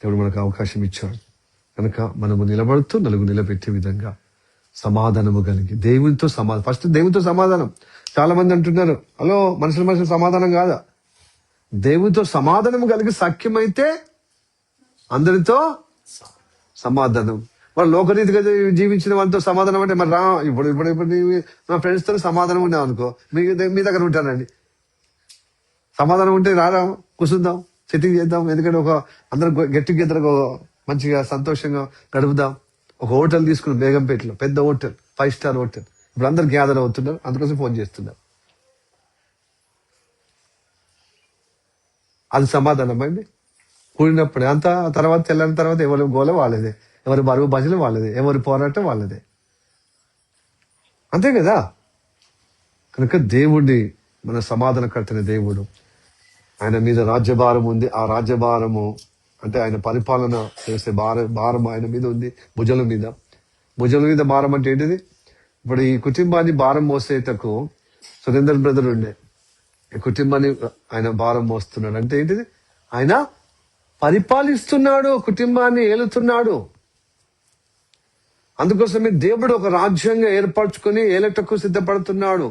దేవుడు మనకు అవకాశం ఇచ్చాడు. కనుక మనము నిలబడుతూ నలుగురు నిలబెట్టే విధంగా సమాధానము కలిగి దేవునితో ఫస్ట్ దేవునితో సమాధానం. చాలా మంది అంటున్నారు, హలో మనుషుల సమాధానం కాదా? దేవునితో సమాధానం కలిగి సఖ్యమైతే అందరితో సమాధానం. వాళ్ళు లోకరీతిగా జీవించిన వాళ్ళతో సమాధానం అంటే మరి ఇప్పుడు మా ఫ్రెండ్స్ తో సమాధానం ఉన్నాం అనుకో, మీ దగ్గర ఉంటానండి. సమాధానం ఉంటే రారా, కూర్చుందాం, సెట్టింగ్ చేద్దాం. ఎందుకంటే అందరం గెట్ టుగెదర్ మంచిగా సంతోషంగా గడుపుదాం. ఒక హోటల్ తీసుకుని బేగంపేటలో, పెద్ద హోటల్, 5 స్టార్ హోటల్. ఇప్పుడు అందరు గ్యాదర్ అవుతున్నారు, అందుకోసం ఫోన్ చేస్తున్నారు. అది సమాధానం అండి. కూడినప్పుడే అంత తర్వాత తెల్లని తర్వాత ఎవరి గోల వాళ్ళదే, ఎవరి బరువు భజన వాళ్ళదే, ఎవరి పోరాటం వాళ్ళదే. అంతే కదా. కనుక దేవుడిని మన సమాధానకర్తన దేవుడు, ఆయన మీద రాజ్యభారం ఉంది. ఆ రాజ్యభారము అంటే ఆయన పరిపాలన చేసే భారం ఆయన మీద ఉంది. భుజల మీద భారం అంటే ఏంటిది? ఇప్పుడు ఈ కుటుంబాన్ని భారం మోసేటకు సురేందర్ బ్రదర్ ఉండే, ఈ కుటుంబాన్ని ఆయన భారం మోస్తున్నాడు. అంటే ఏంటిది? ఆయన పరిపాలిస్తున్నాడు, కుటుంబాన్ని ఏలుతున్నాడు. అందుకోసమే దేవుడు ఒక రాజ్యంగా ఏర్పరచుకొని ఏలటకు సిద్ధపడుతున్నాడు,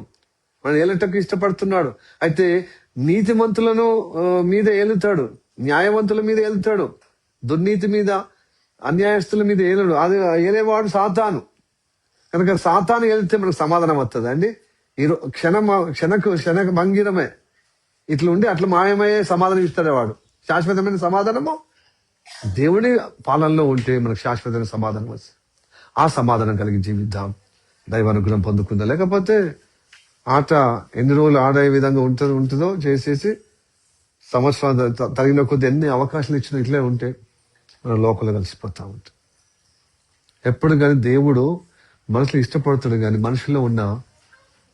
మన ఏలటకు ఇష్టపడుతున్నాడు. అయితే నీతిమంతులను మీద ఏలుతాడు, న్యాయవంతుల మీద ఏలుతాడు, దుర్నీతి మీద అన్యాయస్తుల మీద ఏలడు. అది ఏలేవాడు సాతాను. కనుక సాతాను ఏలితే మనకు సమాధానం వస్తుంది అండి. క్షణ భంగిరమే ఇట్లా ఉండి అట్లా మాయమయ్యే సమాధానం ఇస్తాడు వాడు. శాశ్వతమైన సమాధానము దేవుని పాలనలో ఉంటే మనకు శాశ్వతమైన సమాధానం వస్తుంది. ఆ సమాధానం కలిగి జీవిద్దాం, దైవానుగ్రహం పొందుకుందాం. లేకపోతే ఆట ఎన్ని రోజులు ఆడే విధంగా ఉంటుందో చేసేసి సంవత్సరాలు తగిన కొద్ది ఎన్ని అవకాశాలు ఇచ్చినా ఇట్లే ఉంటే మన లోకల్లో కలిసిపోతా ఉంటాం. ఎప్పుడు కానీ దేవుడు మనుషులు ఇష్టపడుతాడు, కానీ మనుషుల్లో ఉన్న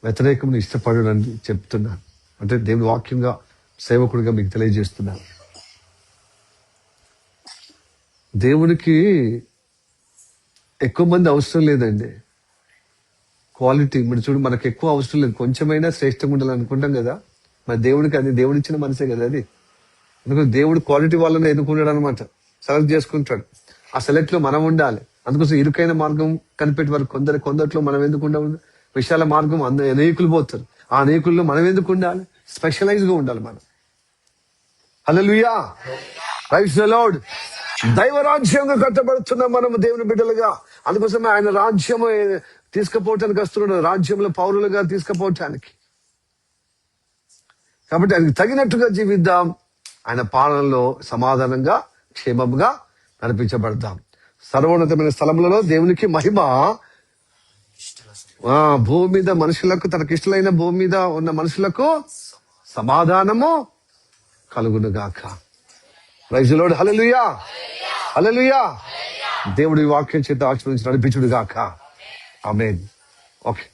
వ్యతిరేకం ఇష్టపడడు అని చెప్తున్నాను. అంటే దేవుని వాక్యంగా సేవకుడిగా మీకు తెలియజేస్తున్నాను. దేవునికి ఎక్కువ మంది అవసరం లేదండి. క్వాలిటీ మీరు చూడు, మనకు ఎక్కువ అవసరం లేదు, కొంచెమైనా శ్రేష్టంగా ఉండాలని అనుకుంటాం కదా. మరి దేవుడికి అది దేవుడిచ్చిన మనసే కదా అది. అందుకని దేవుడు క్వాలిటీ వాళ్ళని ఎన్నుకున్నాడు అనమాట, సెలెక్ట్ చేసుకుంటాడు. ఆ సెలెక్ట్ లో మనం ఉండాలి. అందుకోసం ఇరుకైన మార్గం కనిపెట్టి వరకు కొందరిలో మనం ఎందుకు ఉండవు, విశాల మార్గం అనేకులు పోతారు. ఆ అనేకుల్లో మనం ఎందుకు ఉండాలి? స్పెషలైజ్ గా ఉండాలి మనం. హల్లెలూయా, ప్రైజ్ ది లార్డ్. దైవ రాజ్యంగా కట్టబడుతున్నాం మనము దేవుని బిడ్డలుగా. అందుకోసమే ఆయన రాజ్యము తీసుకుపోవటానికి వస్తున్నాడు, రాజ్యంలో పౌరులుగా తీసుకుపోవటానికి. కాబట్టి ఆయనకు తగినట్టుగా జీవిద్దాం, ఆయన పాలనలో సమాధానంగా క్షేమంగా నడిపించబడతాం. సర్వోన్నతమైన స్థలములలో దేవునికి మహిమ. భూమి మీద మనుషులకు, తనకిష్టమైన భూమి మీద ఉన్న మనుషులకు సమాధానము కలుగునుగాక. Praise the lord. హల్లెలూయా, హల్లెలూయా. దేవుడి వాక్యం చేత ఆశీర్వదించి నడిపించుడు గాక. ఆమేన్. ఓకే.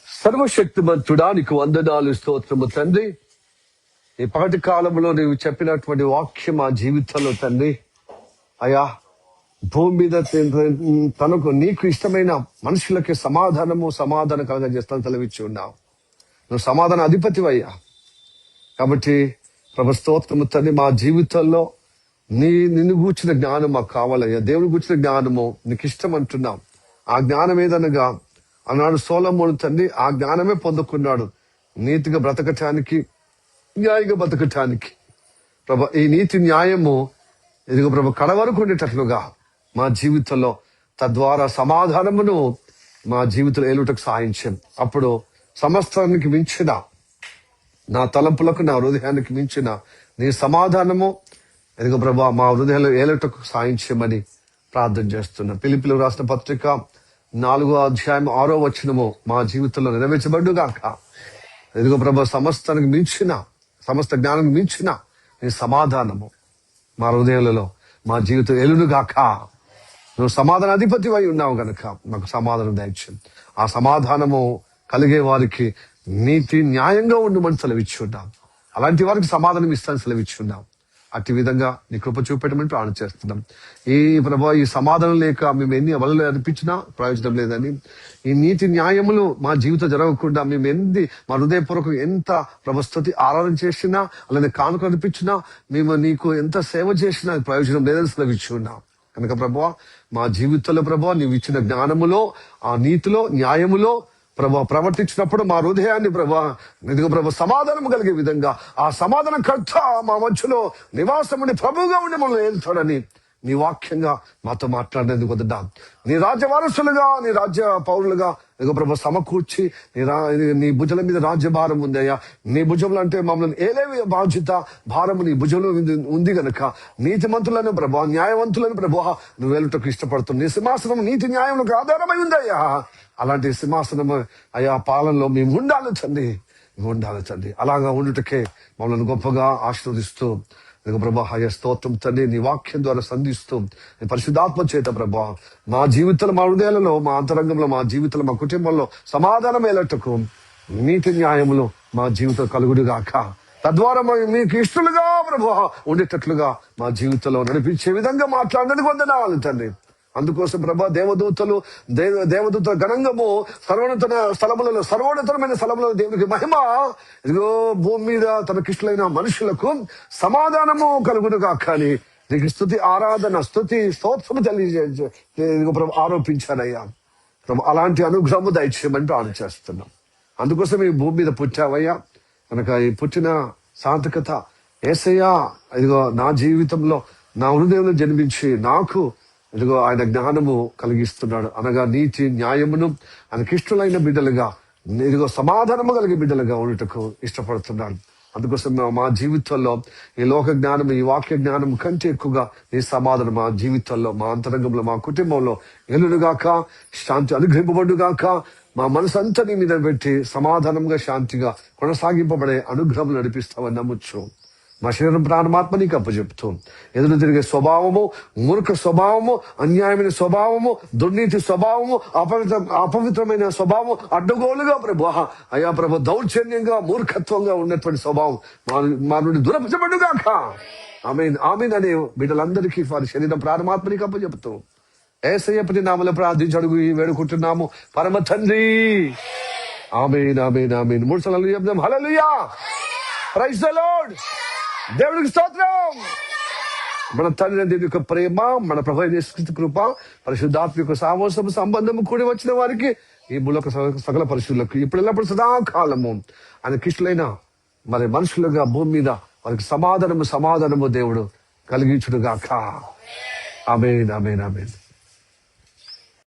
సర్వశక్తిమంతుడా నీకు వందనాలు, స్తోత్రము తండ్రి. ఈ పగటి కాలంలో నీవు చెప్పినటువంటి వాక్యం మా జీవితంలో తండ్రి అయా, భూమి మీద తనకు నీకు ఇష్టమైన మనుషులకి సమాధానం కలగజేస్తాను తలవిచ్చి ఉన్నావు. నువ్వు సమాధాన అధిపతివయ్యా. కాబట్టి ప్రభు స్తోత్రము తండ్రి, మా జీవితంలో నిన్ను గూర్చిన జ్ఞానం మాకు కావాలయ్యా. దేవుని గూర్చిన జ్ఞానము నీకు ఇష్టం అంటున్నాం. ఆ జ్ఞానం ఏదనగా అన్నాడు సొలొమోను తండ్రి, ఆ జ్ఞానమే పొందుకున్నాడు నీతిగా బ్రతకటానికి, న్యాయంగా బ్రతకటానికి. ప్రభు ఈ నీతి న్యాయము ఇదిగో ప్రభు కడవరకు ఉండేటట్లుగా మా జీవితంలో, తద్వారా సమాధానమును మా జీవితంలో ఏలుటకు సాయించాం. అప్పుడు సమస్తానికి మించిన, నా తలంపులకు నా హృదయానికి మించిన నీ సమాధానము ఇదిగో ప్రభా మా హృదయంలో ఏలుటకు సాయించమని ప్రార్థన చేస్తున్నా. ఫిలిప్పీయులకు రాసిన పత్రిక 4వ అధ్యాయం 6వ వచనము మా జీవితంలో నెరవేర్చబడుగాక. ఇదిగో ప్రభా సమస్తానికి మించిన, సమస్త జ్ఞానం మించిన నీ సమాధానము మా హృదయాలలో మా జీవితం ఏలునుగాక. నువ్వు సమాధాన అధిపతి అయి ఉన్నావు గనక మాకు సమాధానం దయచేయం. ఆ సమాధానము కలిగే వారికి నీతి న్యాయంగా ఉండమని సెలవిచ్చున్నాం. అలాంటి వారికి సమాధానం ఇస్తాను సెలవిచ్చున్నాం. అట్టి విధంగా నీ కృప చూపెట్టమని ప్రార్థన చేస్తున్నాం. ఈ ప్రభా ఈ సమాధానం లేక మేము ఎన్ని వలలు అనిపించినా ప్రయోజనం లేదని, ఈ నీతి న్యాయములు మా జీవితం జరగకుండా మేము మా హృదయపూర్వకం ఎంత ప్రభస్తుతి ఆరాధన చేసినా అలానే కానుక అనిపించినా మేము నీకు ఎంత సేవ చేసినా ప్రయోజనం లేదని సెలవిచ్చున్నాం. కనుక ప్రభువా మా జీవితంలో ప్రభువా నీవు ఇచ్చిన జ్ఞానములో, ఆ నీతిలో, న్యాయములో ప్రభా ప్రవర్తించినప్పుడు మా హృదయాన్ని ప్రభా సమాధానం కలిగే విధంగా ఆ సమాధానకర్త మా మధ్యలో నివాసముని ప్రభువుగా ఉండి మనల్ని ఏలుతాడని నీ వాక్యంగా మాతో మాట్లాడినందుకు వద్దాం. నీ రాజ్య వారసులుగా, నీ రాజ్య పౌరులుగా ప్రభు సమకూర్చి నీ భుజల మీద రాజ్యభారం ఉందయ్యా. నీ భుజంలో అంటే మమ్మల్ని ఏలేవి బాధ్యత భారము నీ భుజంలో ఉంది గనక నీతిమంతులను ప్రభా, న్యాయవంతులను ప్రభా నువ్వు వెలుటకు ఇష్టపడుతుంది. నీ సింహాసనం నీతి న్యాయములకు ఆధారమై ఉందయ్యా. అలాంటి సింహాసనం అయ్యా పాలనలో మేము ఉండాలి తండ్రి. అలాగా ఉండుటకే మమ్మల్ని గొప్పగా ఆశీర్వదిస్తూ ప్రభా హయ స్తోత్రం తండ్రి. నీ వాక్యం ద్వారా సంధిస్తూ నీ పరిశుద్ధాత్మ చేత ప్రభా మా జీవితంలో, మా హృదయాలలో, మా అంతరంగంలో, మా జీవితంలో, మా కుటుంబంలో సమాధానం ఏలటకు నీతి న్యాయములు మా జీవితం కలుగుడుగాక. తద్వారా మీకు ఇష్టలుగా ప్రభా ఉండేటట్లుగా మా జీవితంలో నడిపించే విధంగా మాట్లాడినందుకు వందనాలు తండ్రి. అందుకోసం ప్రభా దేవదూతల గణంగము సర్వోన్నతమైన స్థలములలో దేవునికి మహిమ, ఇదిగో భూమి మీద తనకిష్టలైన మనుషులకు సమాధానము కలుగునుగా. కానీ నీకు స్తుతి, ఆరాధన, స్తోత్రము ఆరోపించానయ్యా ప్రభు. అలాంటి అనుగ్రహము దయచేయమని ప్రార్థన చేస్తున్నాం. అందుకోసం ఈ భూమి మీద పుట్టావయ్యా. కనుక ఈ పుట్టిన సార్థకత యేసయ్యా ఇదిగో నా జీవితంలో, నా హృదయంలో జన్మించి నాకు ఇదిగో ఆయన జ్ఞానము కలిగిస్తున్నాడు. అనగా నీతి న్యాయమును ఆయనకిష్టలైన బిడ్డలుగా, ఇదిగో సమాధానము కలిగే బిడ్డలుగా ఉండటకు ఇష్టపడుతున్నాడు. అందుకోసం మా జీవితంలో ఈ లోక జ్ఞానం, ఈ వాక్య జ్ఞానం కంటే ఎక్కువగా ఈ సమాధానం మా జీవితంలో, మా అంతరంగంలో, మా కుటుంబంలో ఎల్లుడుగాక, శాంతి అనుగ్రహింపబడుగాక. మా మనసు అంతా నీ మీద పెట్టి సమాధానంగా, శాంతిగా కొనసాగింపబడే అనుగ్రహం నడిపిస్తామని నమ్మొచ్చు. మా శరీరం, ప్రాణమాత్మ నీకు అప్పచెప్తూ ఎదురు తిరిగే స్వభావము, మూర్ఖ స్వభావము, అన్యాయమైన స్వభావము, దుర్నీతి స్వభావము, అపవిత్రమైన స్వభావం అడ్డగోలుగా ప్రభు అయ్యా ప్రభు దౌర్జన్యంగా, మూర్ఖత్వంగా ఉన్నటువంటి స్వభావం మా నుండి దురపరచబడుగాక. ఆమేన్ అనే బిడ్డలందరికీ వారి శరీరం, ప్రాణమాత్మ నీకు అప్పచెప్తూ యేసయ్య నామములో ప్రార్థించి అడుగు వేడుకుంటున్నాము పరమ తండ్రి. ఆమేన్. 3 సార్లు చెప్దాం. హల్లెలూయా, ప్రైజ్ ది లార్డ్. దేవుడికి స్తోత్రం. మన తండ్రి దేవుని యొక్క ప్రేమ, మన ప్రభు యేసుక్రీస్తు కృప, పరిశుద్ధాత్మ యొక్క సామోసము సంబంధము కూడి వచ్చిన వారికి ఈ భూలోక సకల పరిశుద్ధులకు ఇప్పుడు ఎల్లప్పుడు సదాకాలము ఆయన కిష్టులైన మరి మనుషులుగా భూమి మీద వారికి సమాధానము దేవుడు కలిగించుడుగాక. ఆమేన్.